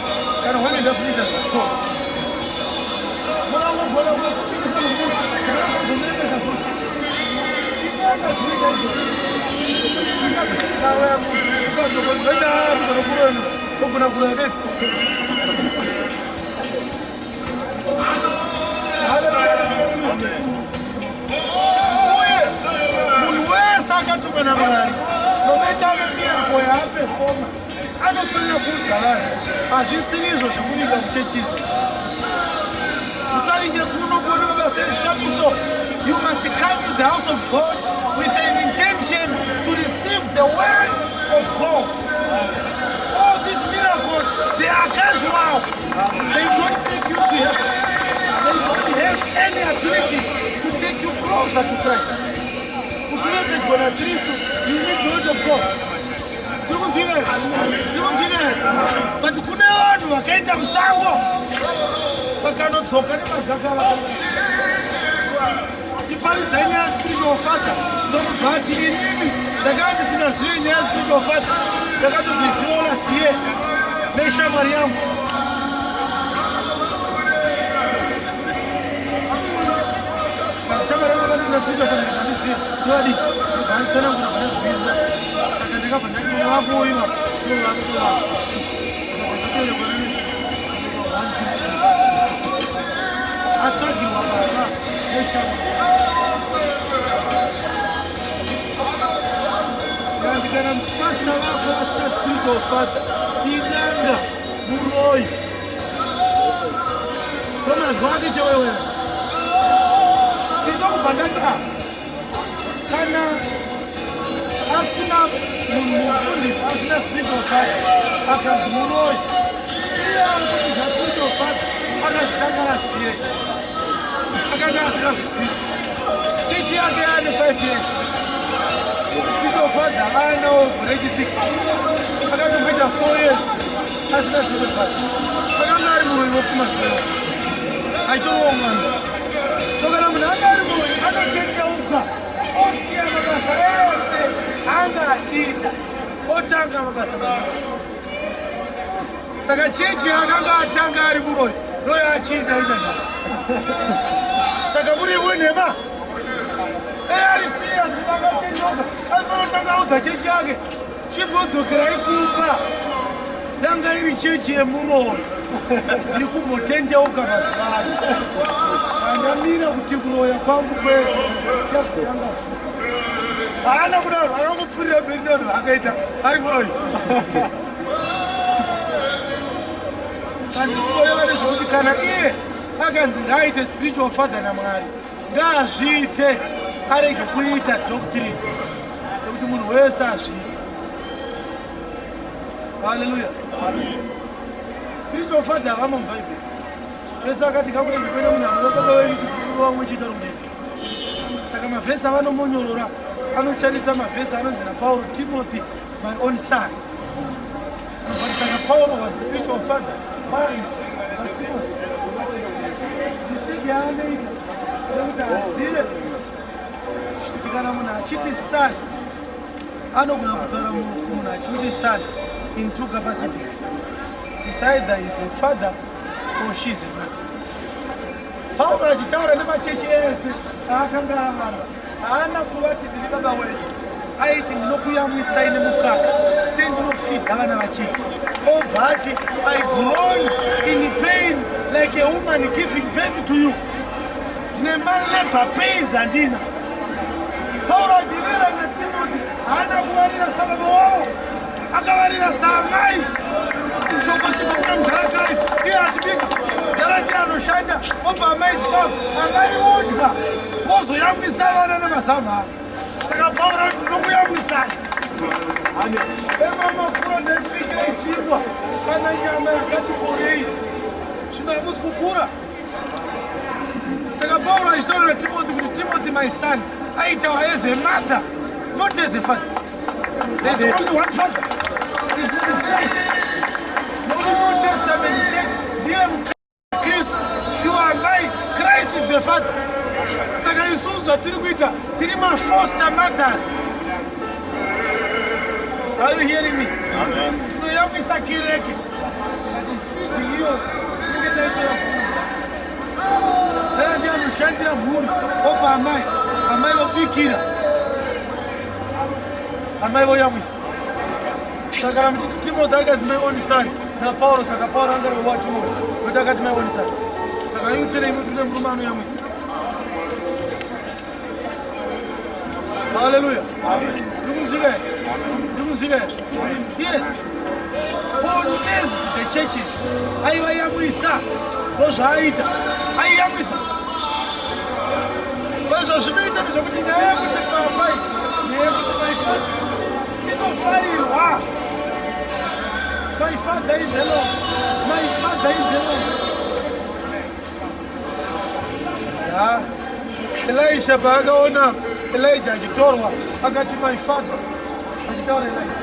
Kana 1.5 meters tall. Mwana mwana mwana You must come to the house of God with an intention to receive the word of God. All these miracles, they are casual. They don't take you to heaven. They don't have any ability to take you closer to Christ. You need the word of God. But kuna watu wakaenda msango wakanotsoka nemagakala tiparidzai nyaya spiritual father ndonobva ati inini ndakanga ndisingazivi nyaya spiritual father ndakatoziziva last year neshamwari yangu shamwari yangu akandina spiritual father ndikandisiya ndovadi ndikanditsanangura kunezvisa saka ndakabva ndakinovakuoiwa novakutoa saka ndakaberekwa atsvagiwa baba kana mupasta wako asina spiritual father inanga muroyi komazwa ake chewewe ndinokubva ndati kana asina mufundisi asina spiritual father akanzi muroyi iye arikuita spiritual father akazvitanga last year akanga asingazvisivi chechi yake yaane 5 years spiritual father aanawo break 6 akatomboita 4 years asina spiritual father akanga ari muroyi wokutumasilewa aitorowo mwana tokana munhu anga ari muroyi anotendeuka osiya mabasa ese anga achiita otanga mabasa saka chechi akanga atanga ari muroyi ndoyo achiita ita nhasi saka muri wenhema ari serious akatendeuka anotangaudza chechi yake chimbodzokera ikumba yanga iri chechi yemuroyi iri kumbotendeuka mazuva ano andamira kuti kuroya kwangu kwese chazotanga haana kudaro akangopfurira mberi ndano akaita ari muroyi kandikuoyeva nezvokuti kana iye akanzi ngaaite spiritual father namwari ngaazviite arege kuita doctrine nekuti munhu wese azviita. Haleluya. Spiritual father havamo mubhaibheri zvese akati kakurege kuenda munhu anokabaweni kuti vamwe chiita rumeke. Saka mavhesi avanomonyorora anoshandisa mavhesi anonzi naPauro, Timothy my own son. Saka Paul was spiritual father married by Timothy. Mistake yaanoita ndekuti azive kuti kana munhu achiti son anogona kutaura munhu achimuti son in two capacities. It's either he's a father or she's a mother. Paulo achitaura nemachechi ese aakanga avarwa haana kuvati ndiri baba wedu, aiti ndinokuyamwisai nemukaka sendinofidha vana vachechi. Obva ati I groan in pain like a woman giving birth to you. Ndine malabor pains handina. Paulo achirera naTimothy haana kuvarira sababa wavo, akavarira saamai. Shoko chitokura mugaragarisi iye achibika garati anoshanda obva amai chikafu amai vodya vozoyamwisa vana nemazama. Saka Paulo ati ndinokuyamwisai emamakura ndepikira ichingwa kana nyama yakati korei zvino hamusi kukura. Saka Paulo achitaurira Timothy kuti Timothy my son aitaura as a mother not as a father. There's only one father. His name is Christ. No New Testament church ndiye mukristu, you are my Christ is the father. Saka isusu zvatiri kuita tiri mafoster mothers. Are you hearing me? Amen. Tinoyamwisa kireke ifidi iyo inenge taitira dera ndiye anoshandira mhuri opa amai, amai vobikira, amai voyamwisa. Saka Timothy akati maionisani naPaulo, saka Paulo angarowa Timothy kuti akati maionisani. Saka iutirei kuti kune murume anoyamwisa. Hallelujah. Yes. Paul blessed the churches. Aivayamwisa. Kozvaita. Aiyamwisa. Bazvo zvinoita ndezvokuti nyaya yekuti papai neyekuti maifada inofarirwa. My father in the Lord. My father in the Lord. Elisha paakaona Elijah achitorwa akati my father achitaura Elijah.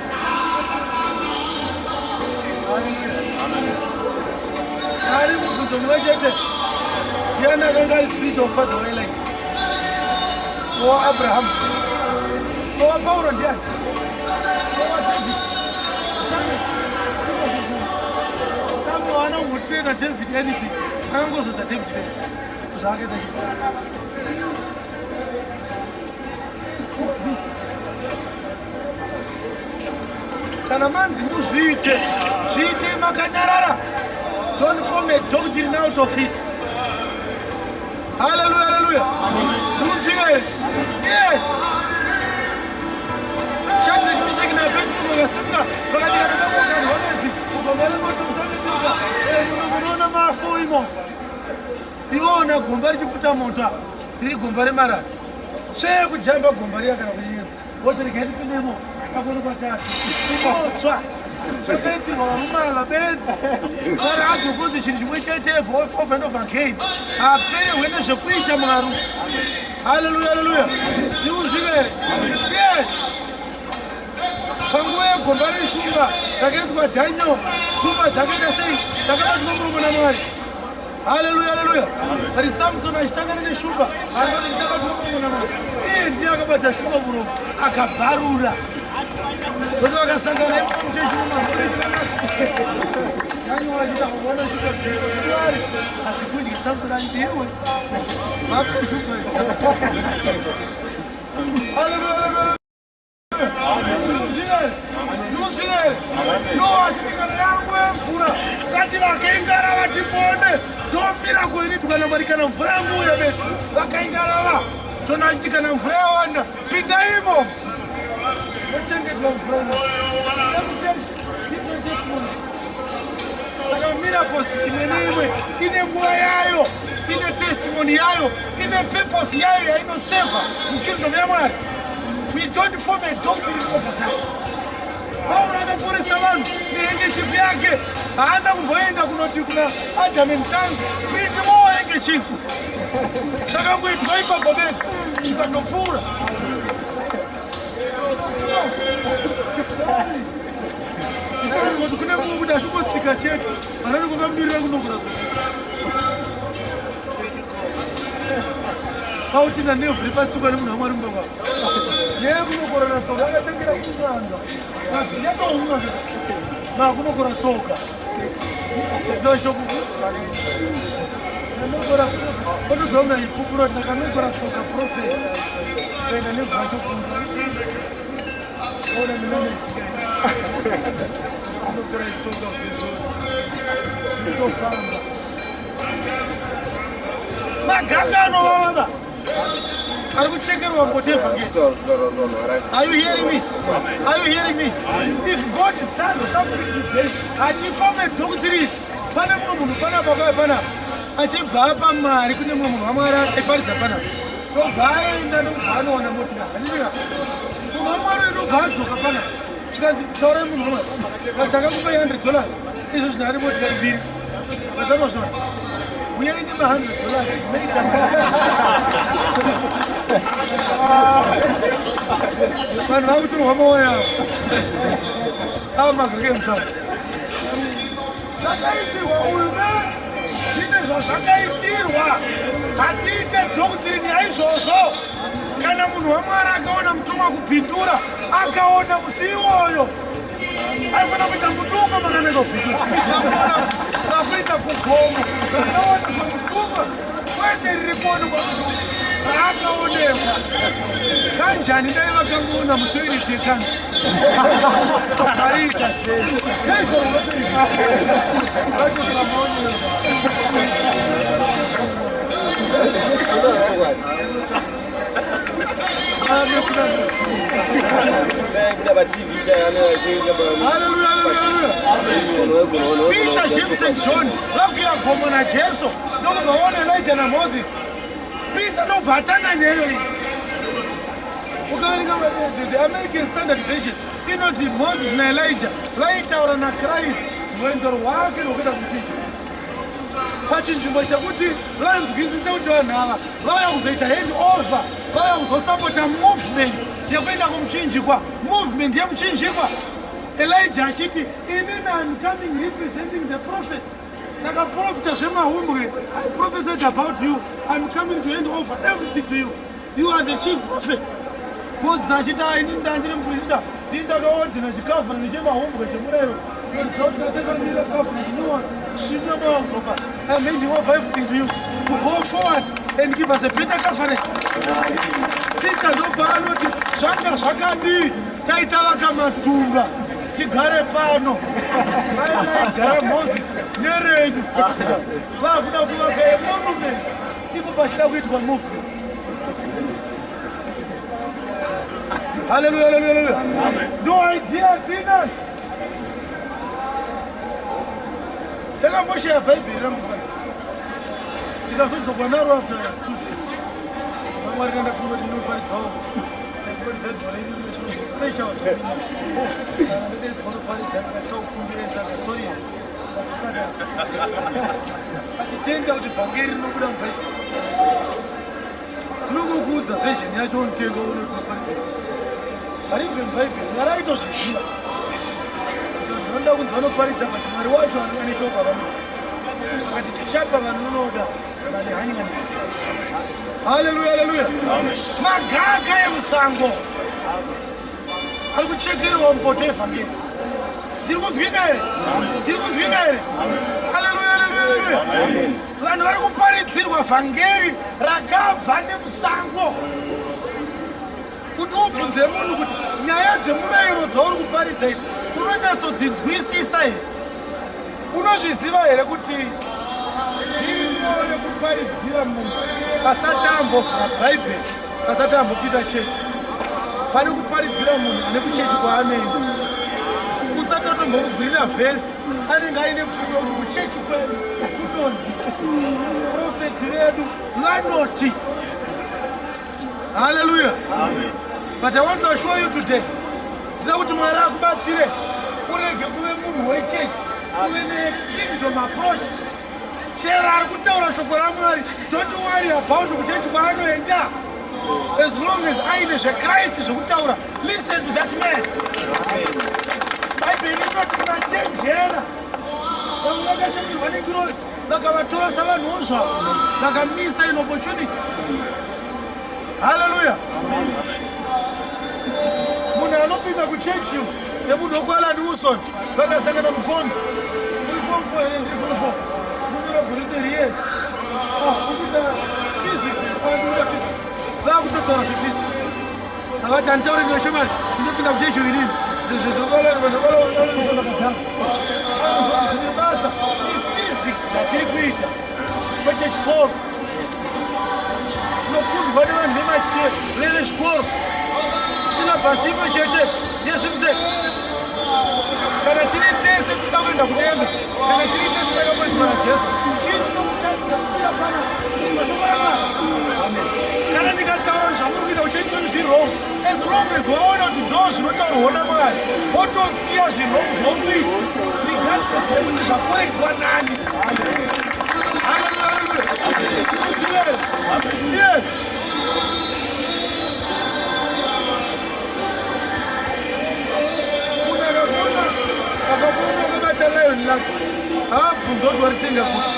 Ari mubvunzo mumwe chete ndiani akanga ari spiritual father waElijah? WaAbraham, waPaulo ndiani? WaDavid, Samuel anongotraina David anything, akangozodza David bedzi zvaakaita. Kana manzi muzviite makanyarara. Don't form a doctrine out of it. Hallelujah, hallelujah. Amen. Yes. Shadrach, Meshach na Abednego vakasimba vakatika namakongani vakanzi ukagara moto musanetika unoona mafu imo. Iwona gomba richipfuta moto riri gomba remarara. Zvekujamba gomba riya kana kunyira. Woti rikaipindemo kakoni kwatatu. Imotsva. Zvakaitirwa varume vabedzi vari adzokodzi chinhu chimwe chete over and over again. Aperehwe nezvekuita Mwari. Hallelujah, hallelujah. Iuzivere. Yes. Panguva yegomba reshumba rakaiswa Daniel, shumba dzakaita sei dzakabatwa muromo naMwari. Hallelujah, hallelujah. But Samson achitangana neshumba akati ndakabatwa muromo naMwari. Ndiye akabata shumba muromo akabvarura. Kuti vakasangana imuchechiuma Daniel achita kuona shumba dziri adzikudyi Samson andiwe vakashumba. Hallelujah. No, achikana yangu mvura ngati vakaingara vatipone. Ndomira kuini tukanamarikana mvura yangu yabetsi vakaingara tona achiti kana mvura yawanda pindaimo ochengetwa mvura. Saka miracles imwe neimwe ine nguva yayo, ine testimony yayo, ine purpose yayo yainoseva mukingdom yaMwari. We don't form a doctrine overnight. Paulo akaporesa vanhu nehandkerchief yake. Haana kumboenda kunoti kuna Adam and Sons print more handkerchiefs. Zvakangoitwa ipapo bedzi zvikatopfuura. Kuti kune mumwe kuti asvingotsika chete vanani kwakamirira kunokura pauti nanevhu ripatsuka nemunhu waMwari mumba kwavo yekunokorana tsoka akatengera kusanza yakauma makunokora tsoka zachitokuku nanokora otozoona ipupuro nakanokora tsoka profet kaenda nevhu achokunza ona minamesikai anokora tsoka zvezvona zvinotofamba magangano vavava ari kuchekerwa mbotefa ke. Are you hearing me? Are you hearing me? If God does something today achifamba doctrine pane mumwe munhu panapa kwai panapa achibva apa mari kune mumwe munhu waMwari aiparidza panapa ndobva aenda ndobva anowana motika. Haleluya. Munhu waMwari ndobva adzoka panapa chikanzi taurai munhu waMwari ndakakupa $100 izvo zvino ari motika mbiri azamazvona uyai nema $100 meita vanhu vakutorwa moyo yavo avamagake musana zvakaitirwa uyu zvine zvazvakaitirwa. Hatiite doctrine yaizvozvo. Kana munhu waMwari akaona mutumwa kupindura akaona musi iwoyo aifana kuita kudunga makanaka kupindura akuita kugomo aona mutumwa kwete ririponi kwamutumwa akaonekwa kanji njani dai vakangona mutoilet yekanzi aita sei Peter, James and John vakuya gomona Jesu ndokuvaona Elijah na Moses. Peter nobvatana nyeyo ukaverenga the American Standard Version inoti Moses na Elijah vaitaura na Christ mwendoro wake wekuda kuchicha pachinzvimbo chakuti vanzwisisa kuti vanhu ava vauya kuzoita hand over, vauya kuzosapota movement yekuenda kumuchinjikwa, movement yemuchinjikwa. Elijah achiti inini I'm coming representing the prophet. Saka profita zvemahumbwe, I prophesied about you. I'm coming to hand over everything to you. You are the chief prophet. Moses achiti inini ndandiri muprista ndinda kuordina chikavhani chemahumbwe chemurayiro ndinotakamira kavhani chinowa shinama kuzopa. I'm handing over everything to you to go forward and give us a better covenant. Peter ndobva anoti zvanga zvakadii taita vakamatumba tigare pano vaigara Moses nerenyu vakuda kuvaka monument iko pachida kuitwa movement. Hallelujah, hallelujah, hallelujah. No idea tina takamboshaya bhaibheri ramufana ndikazodzoka naro after 2 days vamwari kandafunga kuti ndinoparidzawo special atitenda kuti vhangeri rinobuda mubhaibheri tinongokuudza version yacho unotenga uone kunoparidza haribve mubhaibheri mwari aitozviziva ndinoda kunzi vanoparidza kuti mwari wacho ane shoko avamuda akati tichapa vanhu unoda vane hanyani. Hallelujah, hallelujah. Magaga emusango ari kuchekerwa mupoto evhangeri. Ndiri kunzwika here? Ndiri kunzwika here? Hallelujah, hallelujah, hallelujah. Vanhu vari kuparidzirwa vhangeri rakabva nemusango kuti ubvunze munhu kuti nyaya dzemurayiro dzauri kuparidza idzi unonyatsodzizwisisa here? Unozviziva here kuti zvirinyore kuparidzira munhu asati ambovhura bhaibheri, asati ambopinda chechi? Pane kuparidzira munhu ane kuchechi kwaanoenda usati watombomuvhurira vhesi anenge aine pfungwa kuti kuchechi kwedu kunonzi profeti vedu vanoti. Hallelujah. But I want to assure you today, ndinoda kuti Mwari akubatsire urege kuve munhu wechechi, uve nekingdom approach. Chero ari kutaura shoko raMwari, don't worry about kuchechi kwaanoenda. As long as aine zveKristu zvekutaura, listen to that man. Bhaibheri inoti kunachenjera vamwe vakashakirwa nekirosi vakavatora savanhuzva vakamisa in opportunity. Hallelujah. Munhu anopinda kuchechi nemunhu wokualani Wilson vakasangana mugondo uri form 4 and uri form 4 mumurogurinderi yedu ukuda physics pandura physics vakutotaura zvephysics akati handitauri neshomari ndinopinda kuchechi irini zvine basa iphysics dzatiri kuita kwechechikoro tinofundwa nevanhu vezvikoro silabhasi imwe chete yezimuseki. Kana tiri tese tinoda kuenda kudenga, kana tiri tese takapoiswa naJesu, chii chinokutadzisa kupira pana mashoko raMwari? Kana ndikataura zvamuri kuita kuchechi kwenyu zviri wrong, as long as waona kuti ndo zvinotaurwa naMwari wotosiya zvirong zvauri kuita regardless yekuti zvakorektwa nani. Yes. Akabona akabata lion lake abvunza kuti waritenga kuti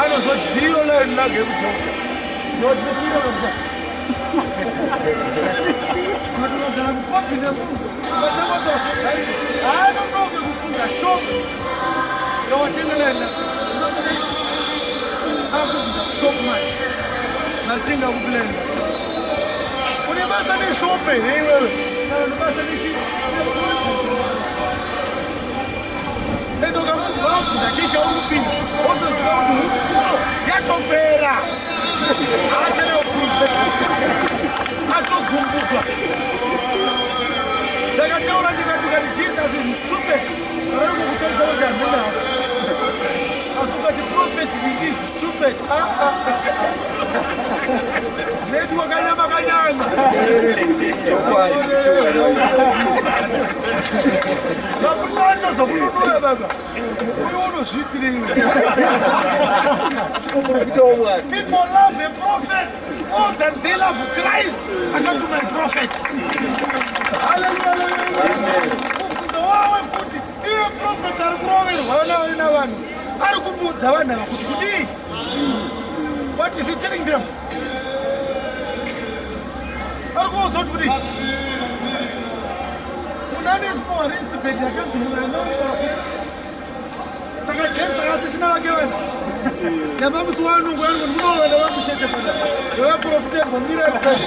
anozodhiyo lion lake ekutoka zodhisira kuti magara mukopi nemunhu vatamata zvegai haanonoke kufunga shoko yawatenga lion lake akubvunza shoko mari maritenga kupi lion lake une basa neshope wewe basa neshi ndo kama mtu zakisha urupini oto soto yakopera acha na ukuta atogumbuka ndakataura ndikati Jesus is stupid ariko kutoza kuti amuna asuka the prophet is stupid nedu wakanyama nakusanda zokunonoya baba uyono zvitiriwe. People love a prophet more than they love Christ. I come to my prophet. Hallelujah. Wawe kuti iye prophet ari kuroverwa wana vanhu ari kumudza vanhu ava kuti kudii. What is he telling them? Ari kuudza kuti kudii. Munani isipowa restipedi yakanzi munhu anoprofita. Saka Jesu akasisina vake vanhu. Nyamba musi wanongo yangu munovana vangu chete pana. Vaprofita ngomira kusati.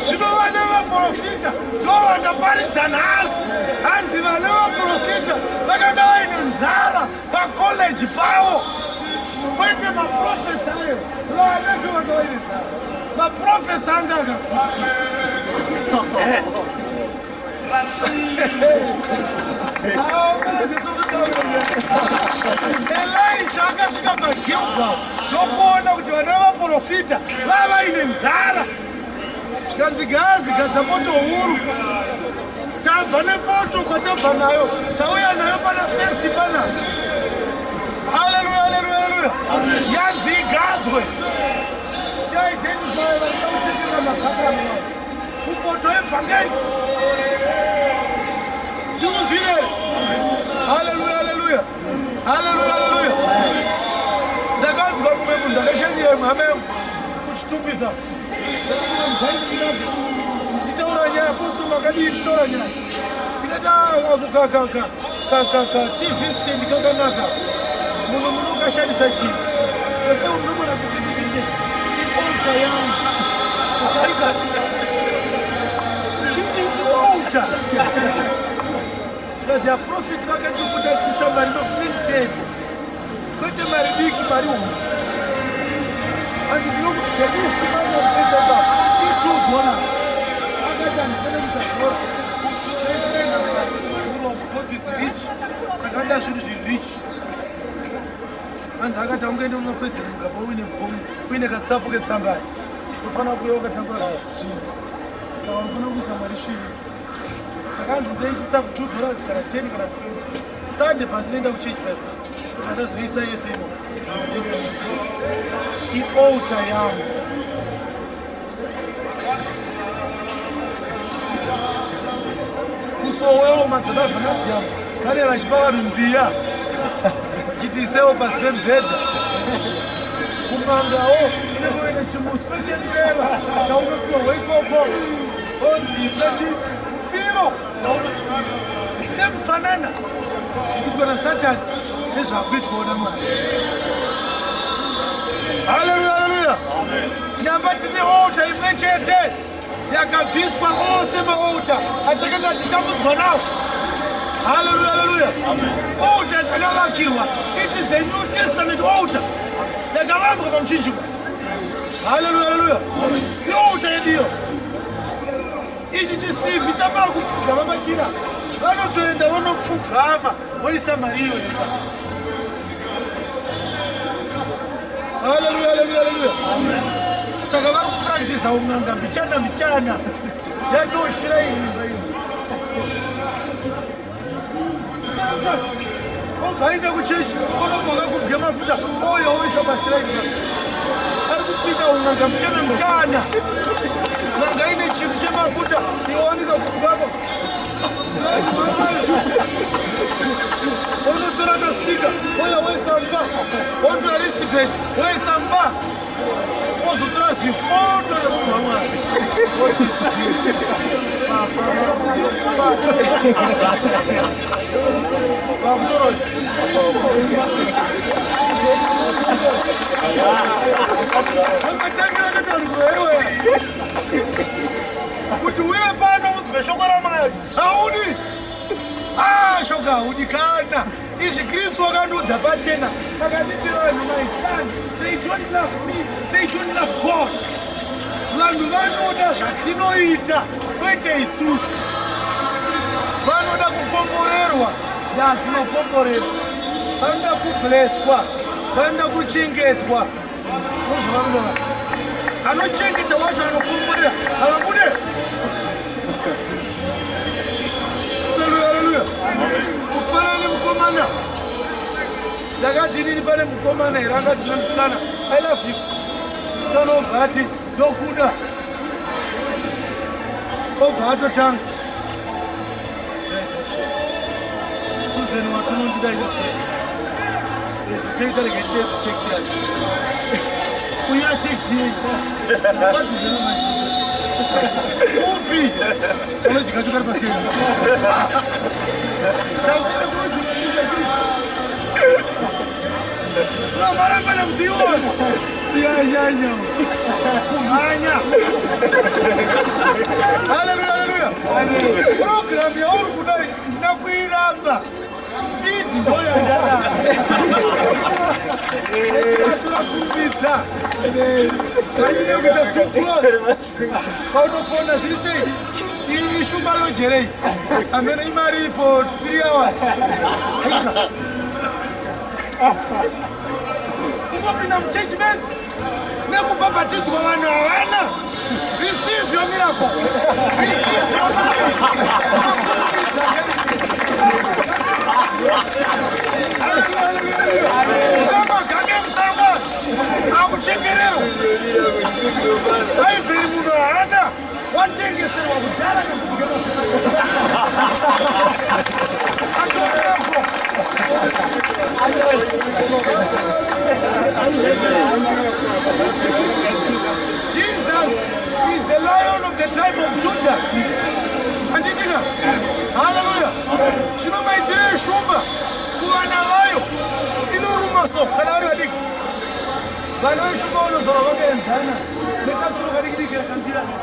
Zvinovana vaprofita ndovandaparidza nhasi hanzi vana vaprofita vakanga vaine nzara pakoleji pavo kwete maprofets ayo vanenge vanga vaine nzara maprofets anga akaguta Elijah akasvika paGilgal ndokuona kuti vana vaprofita vava vaine nzara zvikanzi gazi gadza poto huru tabva nepoto kwatabva nayo tauya nayo pana festi pana. Haleluya, haleluya, haleluya. Yanzi igadzwe chaidenifai vanauchetera makaka kupoto evhangeri ndikunzire. Haleluya, haleluya, haleluya, haleluya. Ndakanzwa kumwe munhu ndakashanyira mhama yangu kuchitumbisa nditaura nyaya apostolo akadii tichaura nyaya ndikati TV stand kakanaka munhu munokashandisa chii ase unomona kuisa TV stand iolta yangu ukaika chii iolta tikati aprofiti vakatikutatisa mari makusindiseni kwete mari diki mari umu andidiokutikaistiaaaa itudwana akatandisenekisagora God is rich. Sakanda zvinhu zviri rich. Hanzi akati ungaenda unopedzera mugaba uine katsapu ketsangati unofanira kuuya wakatambura zvinhu saka unofanira kuisa mari shiri. Saka hanzi ndoitisa $2 kana 10 kana 20 Sunday pandinoenda kuchechi paipo kuti andazoisa yese imo iolta yangu. Kusowewo madzibava nadyamu kane vachipa vanhu mbiya vachitiisewo pasi pemubhedha kumangawo inenge uine chimuswe chembeva chaunopiwa ikoko onziisa chipiro semufanana zvichiitwa nasatani nezvakuitwawo namwari. Haleluya, haleluya. Nyamba tine olta imwe chete yakabviswa ose maolta atakanga titambudzwa nawo. Haleluya, haleluya. Olta takavakirwa, it is the New Testament altar yakavambwa pamuchinjikwa. Haleluya, haleluya. Iolta yediyo ichi chisimbi chamava kupfugama machira vanotoenda vonopfugama voisa mariyo yeka. Haleluya, haleluya, haleluya. Saka vari kupractice ung'anga mbichana mbichana yatoshira imba ino obva aenda kuchechi onobva kakudya mafuta oyo oisa pashira imba ari kupinda ung'anga mbichana mbichana ng'anga ine chinhu chemafuta iwanika kukubaba onotora mastika oya oisamba otora recipe oisamba ozotora zifoto yemunhu wamwari vakutoroti kuti uye pano udzwe shoko raMwari haudi. Shoko haudi kana izvi Kristu wakandiudza pachena akanditi vanhu my son they don't love me, they don't love God. Vanhu vanoda zvatinoita kwete isusu. Vanoda kukomborerwa tinokomborerwa. Vanoda kubleswa, vanoda kuchengetwa. Muzvivanoda anochengeta wacho anokomborera havabude. Haleluya, haleluya. Kufanana nemukomana. Ndakati inini pane mukomana here angati nemusikana I love you. Musikana obva ati ndokuda. Obva atotanga. Susan watunondida izokei. Take that again, there's a taxi. We are taxi. What is the name of Upi! College got to get passing. No, Madam Zion. Hallelujah. Program your good night. Nakuiramba. Speed ndoya ndara. Tunakumbidza. Kanyine kuita too close. Kaunofona zviri sei? Ishumba lojerei. Amene imari for 3 hours. Kupinda muchurchments. Nekubhabhatidzwa vanhu havana. Receive your miracle. Receive your miracle. Amaganga emusangwa akuchekererwa. Bhaibheri munhu haana watengeserwa kudhara atorepo. Jesus is the Lion of the tribe of Judah. Anditika. Hallelujah. Zvinomaitire shumba kuvana vayo inoruma so kana vari vadiki. Vana veshumba vanozvarwa vakaenzana nekatsuro kadikidiki rakambirana.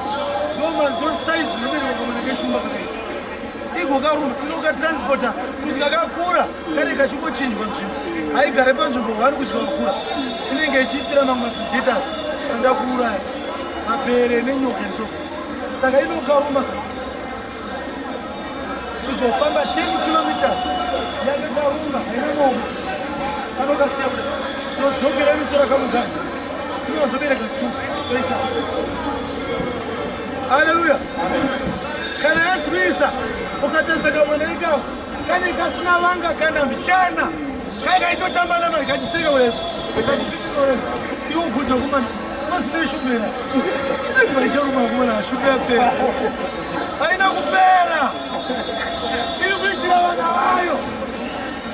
Ndosaizi zvinobereka kamwana keshumba kadai. Igo karuma inokatransporta kuti kakakura kane kachingochinjwa nzvimbo. Haigare panzvimbo 1 kusvika kakura. Inenge ichiitira mamwe predators anoda kuuraya mapere nenyoka and so forth. Saka inokaruma so. Igofamba 10 kilometers yakakarunga haina mombe. Kanokasiya kuda. Ndodzokera inotora kamuganga. Inonzobereka 2 pesa. Hallelujah. Kana yatwisa ukatarisa kamwana ikako kane kasina vanga kana mbichana kaitotamba namari kachiseka uresa iwo guta kumana masine shumbera vaicharuma kumana ashumbe apera haina kupera iri kuitira vana vayo.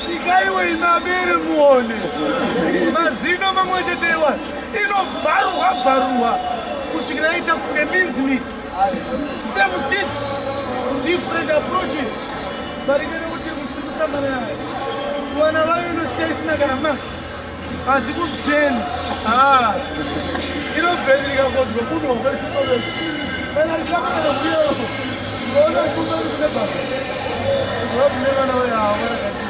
Svikaiwe imabere muone mazino mamwe chete iwana inobharuwa kusvikira ita kunge mincemeat. Same teeth, different approaches. Barikene kuti kusambana naye. Vana vayo inosiya isina kana maka. Asi kupeni. Inobhedrika kodwa munhu wakashuma wedu. Kana rishamana kuyoso. Ngona kumba kune basa. Ngobule vana vayo havana kasi.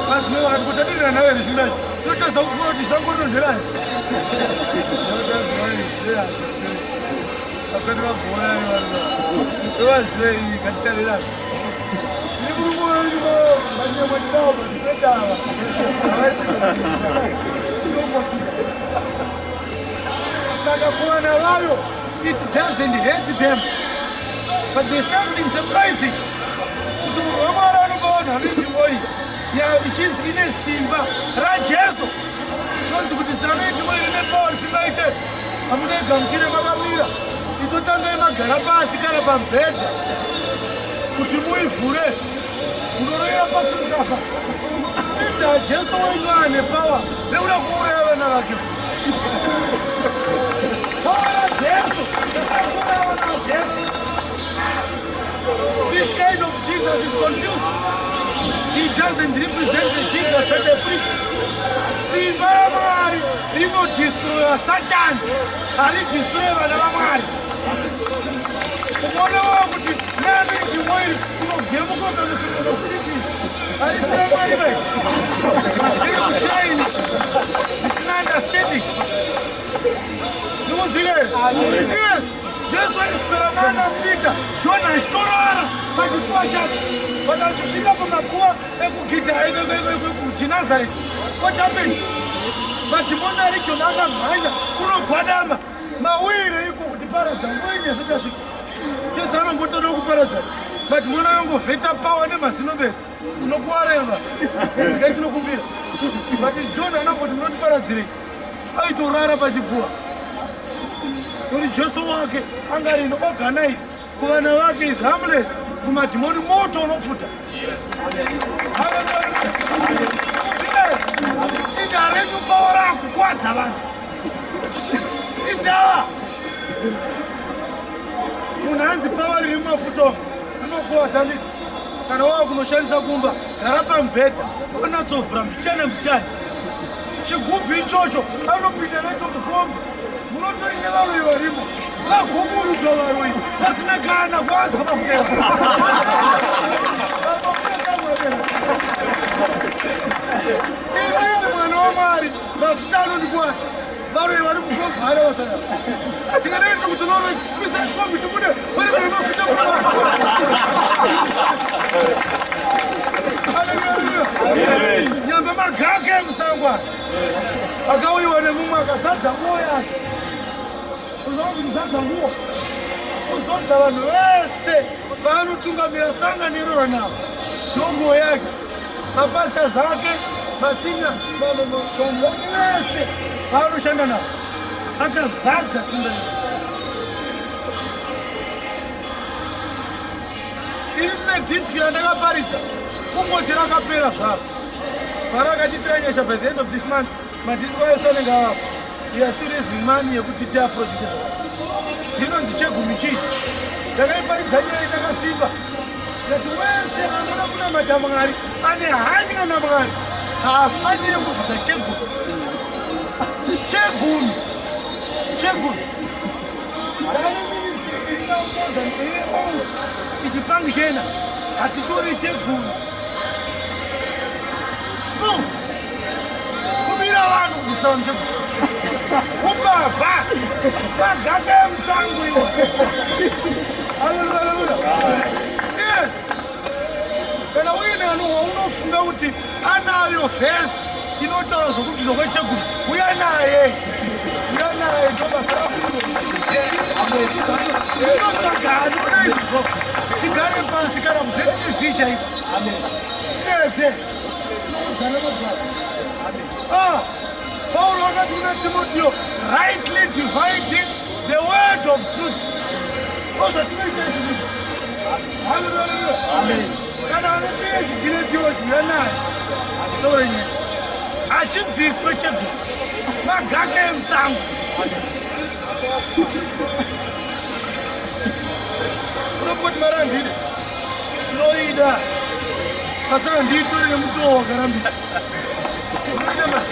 Vanhu vakati kutadira nawe rishundaji totaza kufura kuti zvangodonderazi asati vagona tovazivei katisalera saka kuvana vayo it doesn't hurt them, but there's something surprising kuti munhu wamwari anobaona hanenzvimbo iyi ichinzi ine simba rajesu. Zvonzi kuti sanoitimwe ine power singaite hamunaigamukire makamira itotangai magara pasi kana pamubhedha kuti muivhure munorera pasi mukafa. Ita jesu wenyu ane power rekuda kuuraya vana vake. Power rajesu rekuda kuuraya vana vake. Yes. This kind of Jesus is confused. He doesn't represent the Jesus that they preach. Simba la Mwari rino destroy Satan. Ari destroy vana va Mwari. Umona wakuti nani chimwiri unogemuka kana sikunositi. Ari sema Mwari vai. Iri shine. It's not understanding. Yes, Jesus is Karamana Peter. Jonah is Torah. But it's what but I'm just up on the poor Nazareth. What happened? But you want to reach another mind. Kuro Guadama. Mawiri, you go to Paradise. Just I don't go to the Paradise. But when I go fit up power, never see no bed. No whatever. Get no computer. But it's Jonah, not Paradise. I to run up as before. Kuri Jesu wake angari organized kuwana wake is harmless kumadimoni moto unofuta indare nyumbawara kukwadza vanhu indawa munhu anzi pawa riri mumafuta rinokwadza nditi kana wava kunoshandisa kumba gara pamubhedha unatsovhura mbichana mbichana chigubhi ichocho anopinda nacho kukomba munotoine varoyi varimo vagoburuka varoyi pasina kana kwanzwa mafutera ini mwana waMwari mafuta anondikwadza varoyi vari kugogara vasana tikanaita kuti norepisa chombi tikune vari kuinofuta kuna Hallelujah. Nyamba magake emusangwa akauyiwa nemumwe akazadza nguo yake uzokuzadza nguo uzodza vanhu vese vaanotungamira sanganiro navo ndonguo yake mapastas ake masina vanhu vake vese vaanoshanda navo akazadza simba iri kune dhiski randakaparidza kungoti rakapera zvaro parakatitiranyesha by the end of this month madhiski ayo anenge avapo yatiraising money yekuti tiaproduce inonzi chegumi chii ndakaiparidza nyaya ndakasimba yati wese anoda kunamata Mwari ane hanya naMwari haafaniri kubvisa chegumi ichifangishena hatitori chegumi no kumira vanhu kubvisa vanhu chegumi umbavha magaka emusango iwo haleluya yes kana uine vanhu waunofunga kuti anayo vhesi inotaura zvokubviswa kwechegumi uya naye inotsvaga hanhu kuda izvozvo tigare pasi kana kuzetivi chaipo eze Paul wakati kuna Timotheo rightly dividing the word of truth. Hallelujah. Amen. Kana anapeza chile theology yanayo. Torenye. Achibviswe chebvi. Magaka emusango. Unopoti marandide. Noida. Pasana nditori nemutowo wakarambira. Unoida mari.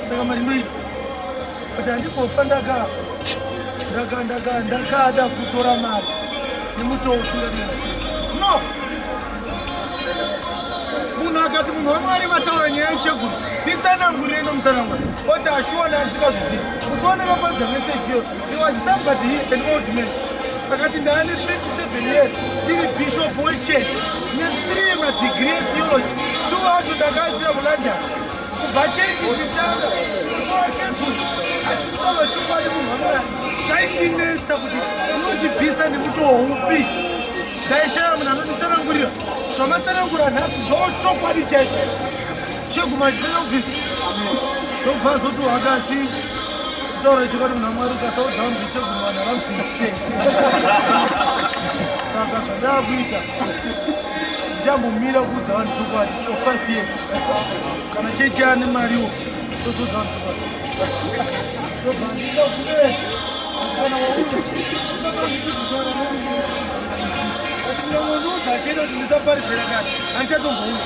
Saka marindoida kuti handikofa ndakada kutora mari nemutoo usingadira no munhu akati munhu waMwari mataura nyaya yechegumi nditsanangurire nomutsanangura oti ashuwana asikazvizivi musooneka padza meseji iyo it was somebody an old man akati ndaane 27 years ndiri bishop wechurch ne3 madegree etheology 2 acho ndakaitira kuLondon kubva chechi chitanga kuchegumi asi kutova chokwadi munhu waMwari zvaindinetsa kuti tinochibvisa nemutoo upi ndaishaya munhu anonditsanangurira zvamatsanangura nhasi ndochokwadi chaicho cheguma chifanya kubvisa ndokubva zoti wakasi kutaura chikati munhu waMwari ukasaudza vanhu cheguma vanhu havabvise Saka zvadakuita ndichambomira kuudza vanhu chokwadi for 5 years. Kana chechi ane mariwo tozoudza vanhu chokwadi. Kana munhu achienda kuti ndisaparidzira kani handichatombouya.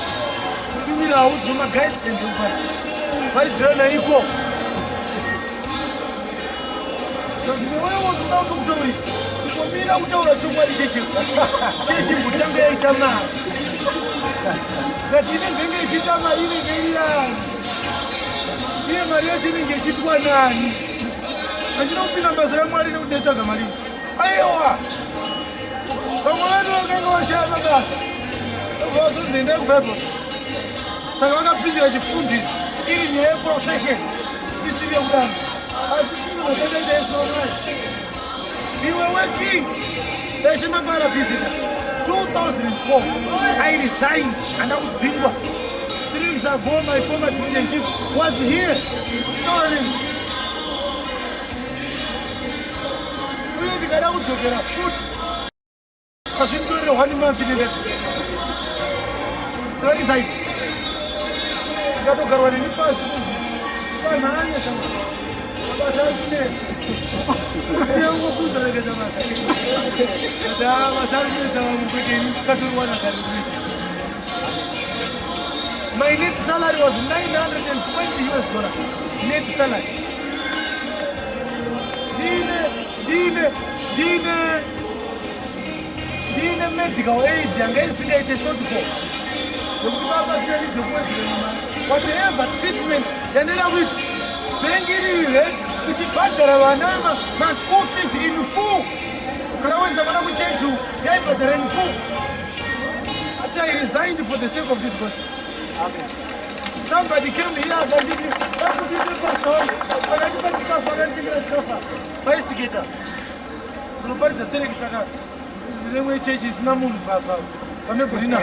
Shumira audzwe magaidance ekuparidza. Paridzira naiko. Mira kutaura chokwadi chechi mbutanga yaita mari. Kati inenge ichiita mari inenge iri yani. Iye mari yacho inenge ichiitwa nani? Handina kupinda basa raMwari nekuti ndaitsvaga mari. Aiwa! Vamwe vanhu vakanga vashaya mabasa. Vazonzi endai kuBhayibheri. Saka vakapindira chifundisi iri nyaya yeprofession isiri yekudana. We were working. There's no matter visitor. 2012, I resigned and I would zingwa. 3 weeks ago, my former division chief was here. Storing. We were going to get a food. I should do it 1 month in it. What is I? Got to go in the past. My net salary was $920 net salary. Dine medical aid yanga isingaite shortfall. Whatever treatment yanera kuita bengirire kuchibhadhara vana ma-school fees in full. Kana wenza vana kuchechu yaibhadhara in full. Asi I resigned for the sake of this gospel. Somebody came here akanditi akutite pastor akatipa chikafu akanditengera chikafu paistiketa dzinoparidza stereki. Saka rimwe chechi isina munhu pamegorina.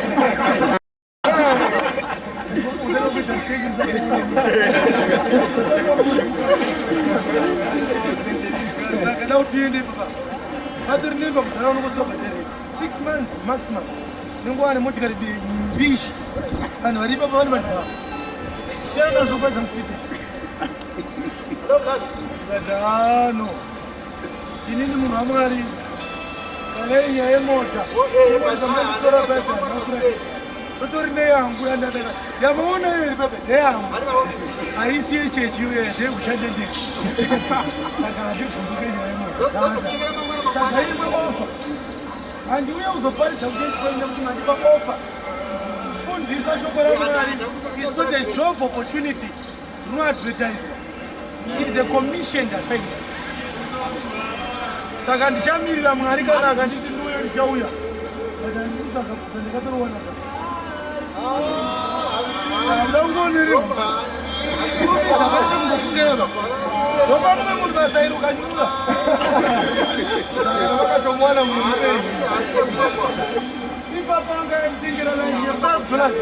Saka da utiende pa vatori nemba kugara kusvika bhadhara 6 months maximum. Nenguva nemotikari mbishi vanhu vari ipapo vanobatidza siyana zvokwadza musiti gadhano. Inini munhu waMwari kana inyaya yemota utori neyangu yandataka yamaona iyo iri pepe neyangu haisi yechechi iyo ndeyekushande ndini. Saka handibvunduke nyaya yemota tagaimwe ofa handiuya kuzoparidza kuchechikwenya kuti mandipa ofa. Kufundisa shoko raMwari is not a job opportunity rinoadvertiswa. It is a commissioned assignment. Saka ndichamirira Mwari kana akanditi ndiuya ndichauya. Saka ndikatorowana ndaungoonere kurumidza pacho kungofungeva ndopa mumwe munhu basairuka nyura. Saka vakachomwana mumwe mupenzi ipapo anganditengera naye 5 plus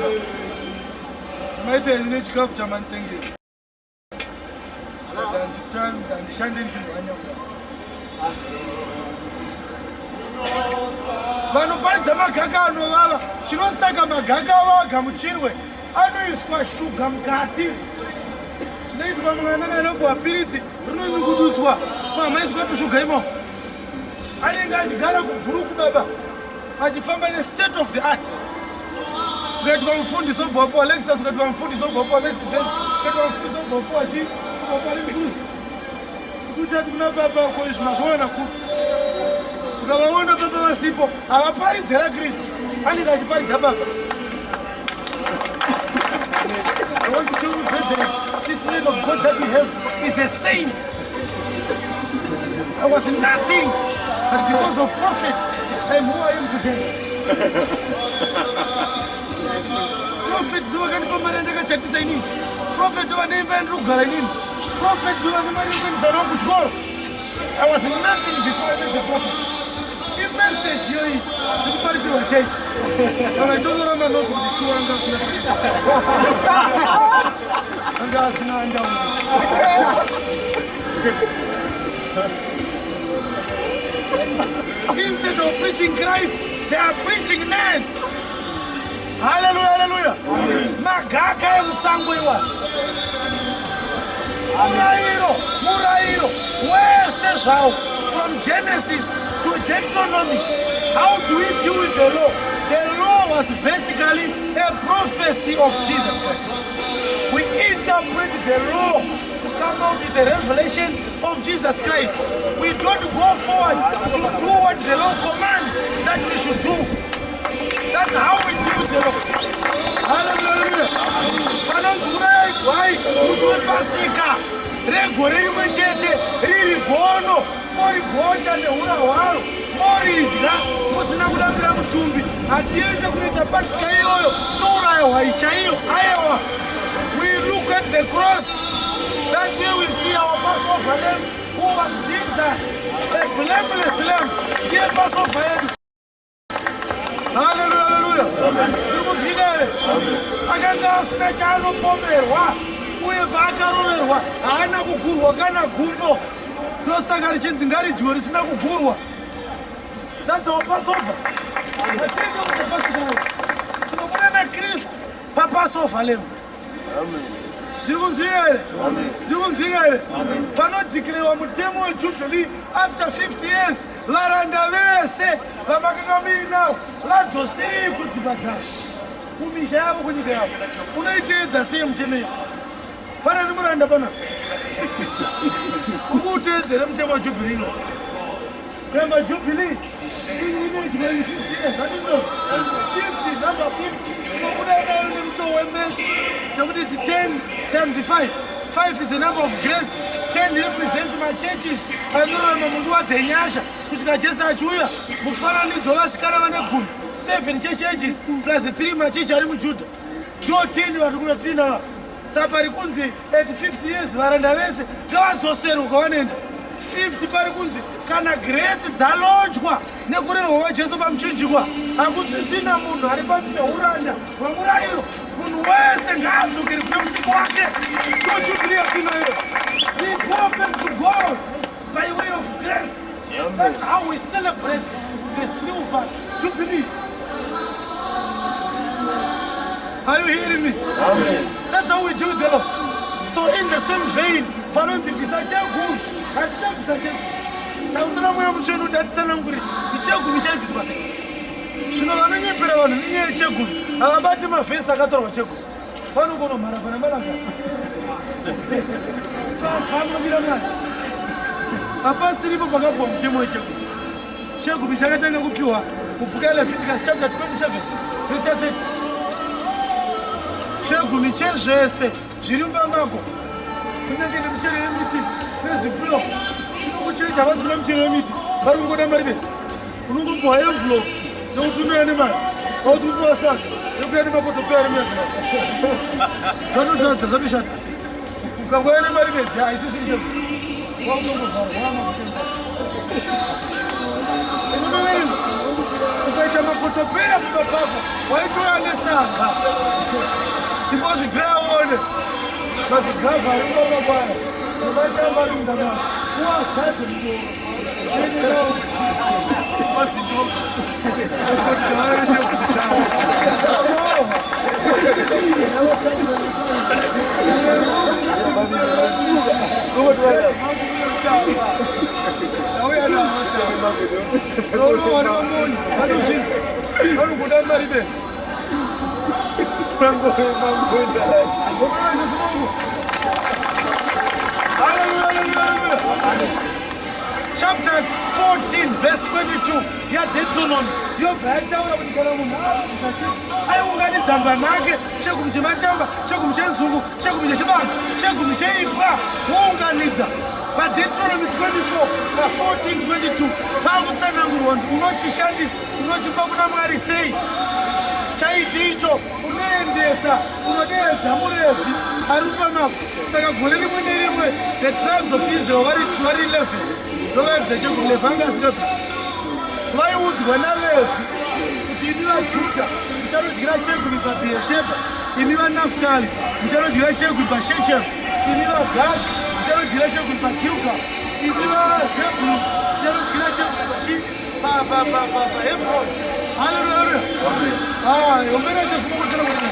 maite ine chikafu chamanditengera handishande ndichimhanya kuda. Vanoparidza magaka anovava. Chinosaka magaka avo agamuchirwe anoiswa shuga mukati. Zvinoitwa mwana anobva piritsi rinonyungudutswa hamaiswa tushuga imo. Anenge achigara kubhuruku baba achifamba nestate of the art. Ukaitwa mufundisi obvapo Alexis, ukaitwa mufundisi obvapo Westbank, ukaitwa mufundisi obvapo achipaparimbuzi kuchati kuna baba wako izvi mazvoona ku ukavaona baba vasipo havaparidzira Kristu anenge achiparidza baba. I want to tell you, brethren, this man of God that we have is a saint. I was nothing, but because of prophet, I am who I am today. Prophet do akanipa mari andakachatisa inini. Prophet do aneipa ndirikugara inini. Prophet do anemari yekuendesa nawo kuchikoro. I was nothing before I met the prophet. Message yoyi ndikuparidzirwa chei kana itonyoramba nozi kuti shuwa anga asina anga asina andau. Instead of preaching Christ, They are preaching men. Hallelujah, hallelujah. Magaka emusango iwa. Murairo. Where says how? From Genesis to Deuteronomy. How do we deal with the law? The law was basically a prophecy of Jesus Christ. We interpret the law to come out with the revelation of Jesus Christ. We don't go forward to do what the law commands that we should do. That's how we deal with the law. Hallelujah. Why? Pasika. Regore rimwechete riri gono mori gocha neura hwaro moridya musina kudambira mutumbi hatiende kuita pasika iyoyo touraywa ichaiyo aiwa. We look at the cross. That's where we see our Passover lamb, who was Jesus, a blameless lamb. Dear Passover yedu. Hallelujah, hallelujah. Tirikudzikere. Akanga asina chaanopomerwa. Uye paakaroverwa haana kugurwa kana gumbo ndosaka richinzi ngaridyiwe risina kugurwa. That's our Passover. Tinoona naKristu paPassover lamb. Ndirikunzwika here panodhikirewa mutemo weJubilee after 50 years varanda vese vamakanga muinawo vadzosei kudzimba dzavo kumisha yavo kunyika yavo. Unoiteedza sei mutemo iyi? Pana nimuranda pana uri kuuteedzere mutemo weJubilee. Remember Jubilee? In 50 years, I don't know. 50, number 50. So it's 10 times 5. 5 is the number of grace. 10 represents my churches. I don't know mundu wadzenyasha. Kusvika Jesu achiuya mufananidzo vasikana vane 10. 7 churches plus 3 machechi ari muJudha. Ndo 10 vari kuya 3 nava. Saka pari kunzi at 50 years varanda vese ngavadzoserwe kwavanoenda. 50 pari kunzi kana grace dzalodywa nekurerwa kwaJesu pamuchinjikwa hakudzisina munhu ari pasi peuranda hwemurayiro. Munhu wese ngaadzokere kuna musiki wake. NdoJubilee yapinoyo. We go back to God by way of grace. That's how we celebrate the silver Jubilee. Are you hearing me? Amen. That's how we do the Lord. So in the same vein, panondibvisa cheguru hatibvisa cheguru. Tautana mweya muchenu kuti atitsananguri ichegumi chaibviswa sei. Zvino vanonyepera vanhu nenyaya yechegumi havabati mavhesi akatorwa chegumi. Vanokonomhara pana malanga. Pafambira mwana. Hapasiripo pakabva mutemo wechegumi. Chegumi chakatanga kupiwa kubhuka Leviticus chapter 27 verse 30. Chegumi chezvese zviri mumamako. Kunyange nemichero yemiti nezvipfuyo. Chinokuchecha havasi kuna michero yemiti. Vari kungoda mari bedzi. Unongopuwa envelope nokuti unoya nemari. Wauti upuwa saka yokuya nemakotopeya remevhura. Zvatodhadza zvatoshata. Ukangoya nemari bedzi haisisi chegumi. Unoverenga ukaita makotopeya mumapako waitoya nesanga. Ndimozvitiraone mazigavha ari kumamakwaya nematamba ari mundamana uwazadze mudoro mazido Chapter 14 verse 22 yaDeuteronomy yobva yataura kuti kana munhu aiunganidzamba nake chegumi chematamba, chegumi chenzungu, chegumi chechibanga, chegumi cheibwa wounganidza paDeuteronomy 14:22 pakutsanangurwa kuti unochishandisa unochipa kuna Mwari sei. Chaiti icho unoendesa unoderedza muRevhi ari pamako. Saka gore rimwe nerimwe the tribes of Israel vari 11 ndovaibvisa chegumi. Levhi anga asingabvisa. Vaiudzwa naRevhi kuti imi vaJudha muchanodyira chegumi paBheersheba, imi vaNafutali muchanodyira chegumi paShechemu, imi vaGadhi muchanodyira chegumi paGilgali, imi vaZebhuruni muchanodyira chegumi paHebhuroni. Hallelujah. Yongera jesumukutira kuti.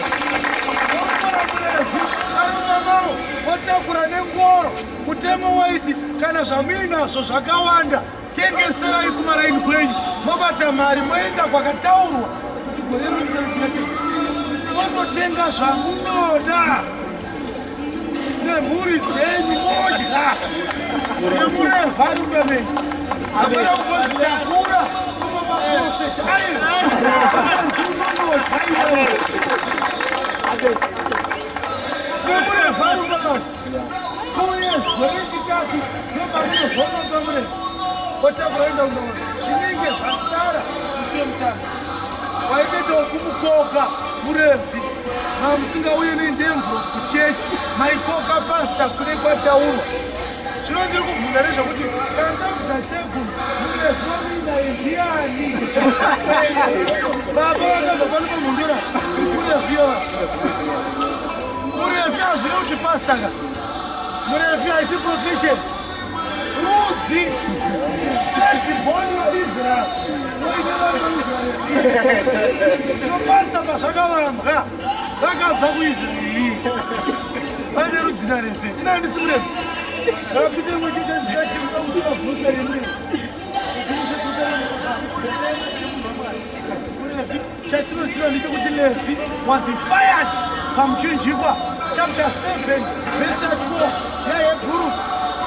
Watakura nengoro mutemo waiti kana zvamuinazvo zvakawanda tengeserai kumaraini kwenyu mobata mari moenda kwakataurwa kuti gore monotenga zvamunoda nemhuri dzenyu modya nemurevha rumemeni apana kumbozitakura kumaprofeti chinenge zvasara musiye mutano waitoitawo kumukoka murevi mamusingauye nendemvuro kuchechi maikoka pasta kune kwataurwa zvino ndiri kubvunza nezvekuti kana ndakuza cheguru murevi wamina ndiani baba vakabva pano pamhondora mureviyo murevi hazvine kuti pasta ka murevi haisi profession rudzi born of Israel nopasta pazvakavambwa vakabva kuisraeri vane rudzi narefe inandisi murevi chatinoziva ndechekuti Levi was fired pamuchinjikwa chapter 7 verse 12 yaHebrew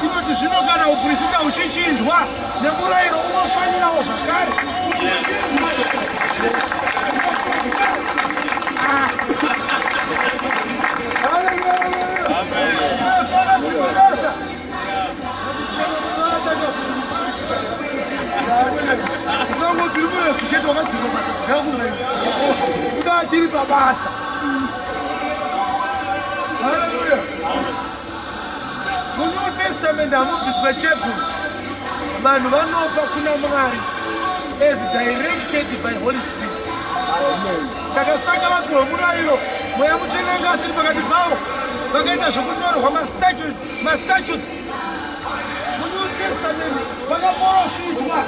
inoti zvino kana uprista uchichinjwa nemurayiro unofanirawo zvakare tiri murefu chete wakadzima basa tikakumai kuda tiri pabasa. Haleluya. Munew Testament hamubviswa cheguru vanhu vanopa kuna Mwari as directed by Holy Spirit. Saka saka vapiwa murayiro mweya mutsvene anga asiri pakati pavo vakaita zvokunyorwa mastatutes. Munew Testament vakaprofitwa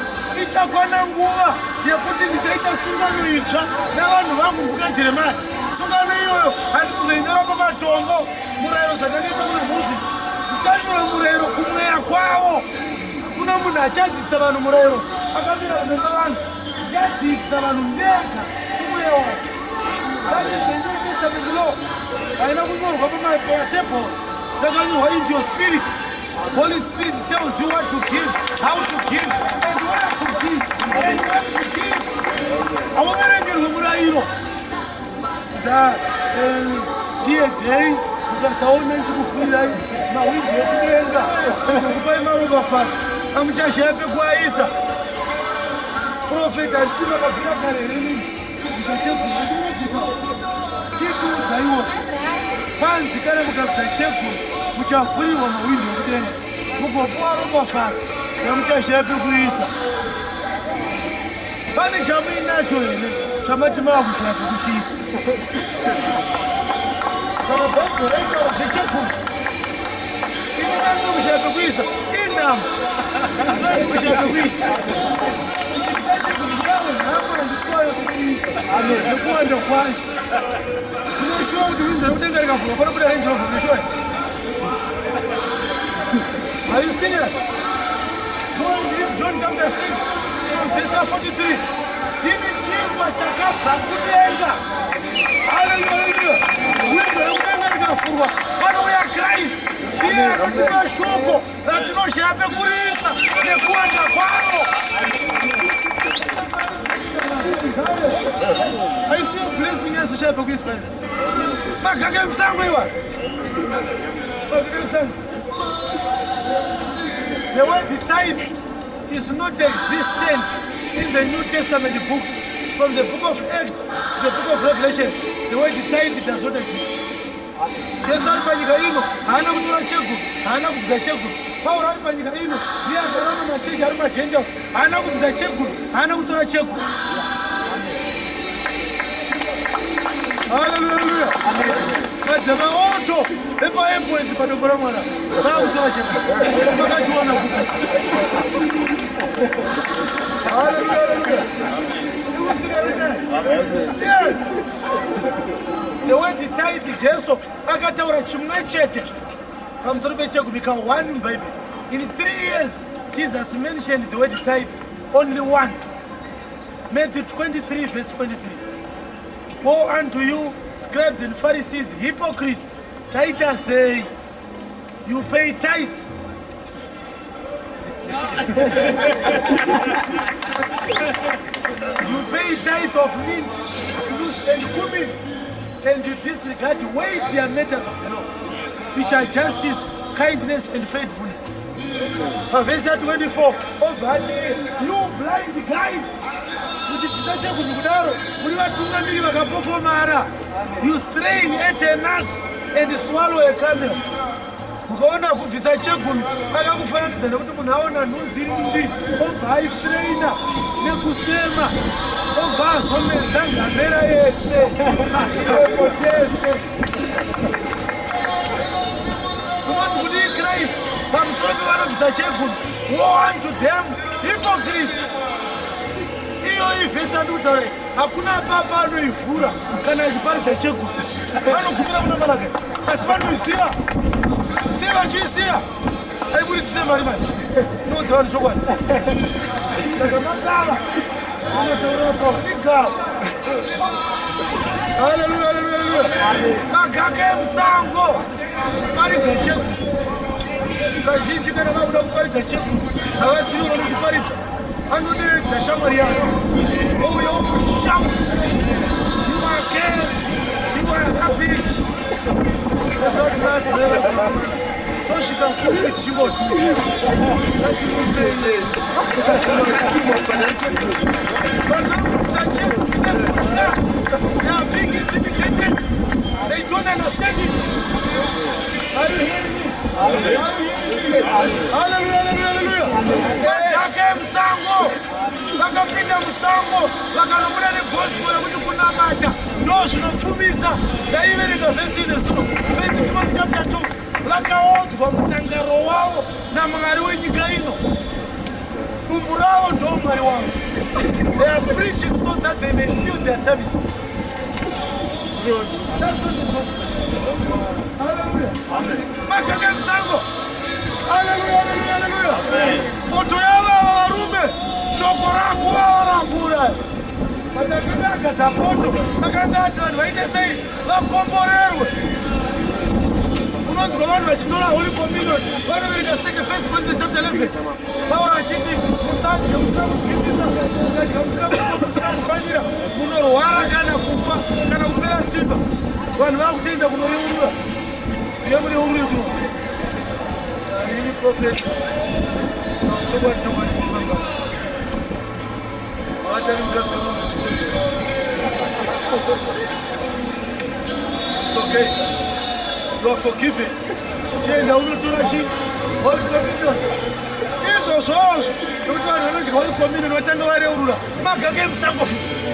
ichakwana nguva yekuti ndichaita sungano itsva navanhu vangu mbuka Jeremiah. Sungano iyoyo handikuzoinyora pamatombo murayiro zvakanoita kuna Mozisi. Ndichanyora murayiro kumweya kwavo. Hakuna munhu achadzidzisa vanhu murayiro akamira kunema vanhu. Ndichadzidzisa vanhu ndega kumweya wavo. That is the New Testament law. Haina kunyorwa pamatables. Yakanyorwa into your spirit. Holy Spirit tells you what to give, how to give, and where to give, and when to give. Hauverengerwe murayiro. Ndiedzei mukasaona ndichikufurirai mawindi ekudenga nekupai maropafadzo amuchashaya pekuaisa. Profeta ndikuna kabvira kare rini ndichacheguru chikuudzaiwozvo panzi kana mukabvisa cheguru muchavhurirwa mawindi ekudenga mugopuwa ropafadzo namuchashaya pekuisa. Pane chamuinacho here chamati maakushaya pekuchiisa. Kana bhaibheri raitaura zvecheguru ini kushaya pekuisa inhamo kushaya pekuisa nekuwanda kwayo unoshuwa kuti windo rekudenga rikavhurwa panobuda Range Rover unoshuwa. Are you serious? John chapter 6 from verse 43. Tini chingwa chakabva kudenga. Hallelujah. Windo rekudenga rikavhurwa panouya Christ. Iye akatipa shoko ratinoshaya pekuriisa nekuwanda kwaro. I see a blessing as a shepherd of Israel. Makake msango iwa. The word tithe is not existent in the New Testament books. From the book of Acts to the book of Revelation, the word tithe does not exist. Jesu ari panyika ino haana kutora cheguru, haana kubvisa cheguru. Pauro ari panyika ino ndiye akarona machechi ari maGentiles, haana kubvisa cheguru, haana kutora cheguru. Hallelujah. Madzima oto epaepwezi padoko ramwana vaakutora cheguru vakachiwana kuda. Hallelujah. Yes. The word tithe Jesu akataura chimwe chete pamusoro pechegumi become one in Bible. In 3 years Jesus mentioned the word tithe only once. Matthew 23 verse 23. Woe unto you, scribes and Pharisees, hypocrites! Titus say, you pay tithes. You pay tithes of mint, loose and cumin, and you disregard weightier matters of the law, which are justice, kindness, and faithfulness. Verse 24, oh, you blind guides! You strain at a nut and swallow a camel. Ukaona kuvisa chegunu akakufananiza nekuti munhu aona nhunzi nji obva aistraina nekusema obva azomedza ngamera yese chirepo chese. Unoti kudii Christ pamusoro pevanovhisa chegunu, woe unto them hypocrites! Iyo ivhesi andikutaura hakuna papa anoivhura kana achiparidza chegunu, vanogumira kuna malaka asi vanoiziva. Sei vachiisiya aiburitse mari manje inodza vanhu chokwadi saka magava anotaura pauro igava. Haleluya, haleluya, haleluya. Magaka emusango paridza chegunu. Kazhinji kana vakuda kuparidza chegunu havasivi vanokuparidza, anoderedza shamwari yavo ouya wokushout, you are cursed, you are rubbish. Tosvika kuri tichingotuma they are being intimidated. They don't understand it. Are you hearing me? Hallelujah, hallelujah. Vakake musango, vakapinda musango, vakanomura negospel yekuti kunamata ndo zvinopfumisa. Ndaiverenga vhesi inesuno, vhesi Timothy chapter 2. Vakaodzwa mutangaro wavo naMwari wenyika ino. Dumbu ravo ndo Mwari wavo. They are preaching so that they may fill their tummies. That's what the gospel. Hallelujah. Amen. Makake musango. Hallelujah, hallelujah, hallelujah. Amen. Foto yava varume, shoko rako varakura. Vatakanga foto, vakanga ati vanhu vaite sei vakomborerwe. Unonzwa vanhu vachitora Holy Communion, vanoverenga 2 Corinthians chapter 11. Pauro achiti musati musina kufanira, munorwara kana kufa kana kupera simba. Vanhu vakutenda kunoreurura. Yamuri kuno. Ini prophet. Chokwadi chokwadi kumanga. Vatari mukadzi wangu. It's okay. You are forgiven. Chenda unotora chi Holy Communion. Izvo zvozvo zvokuti vanhu vanodya Holy Communion vatanga vareurura. Magaka emusango.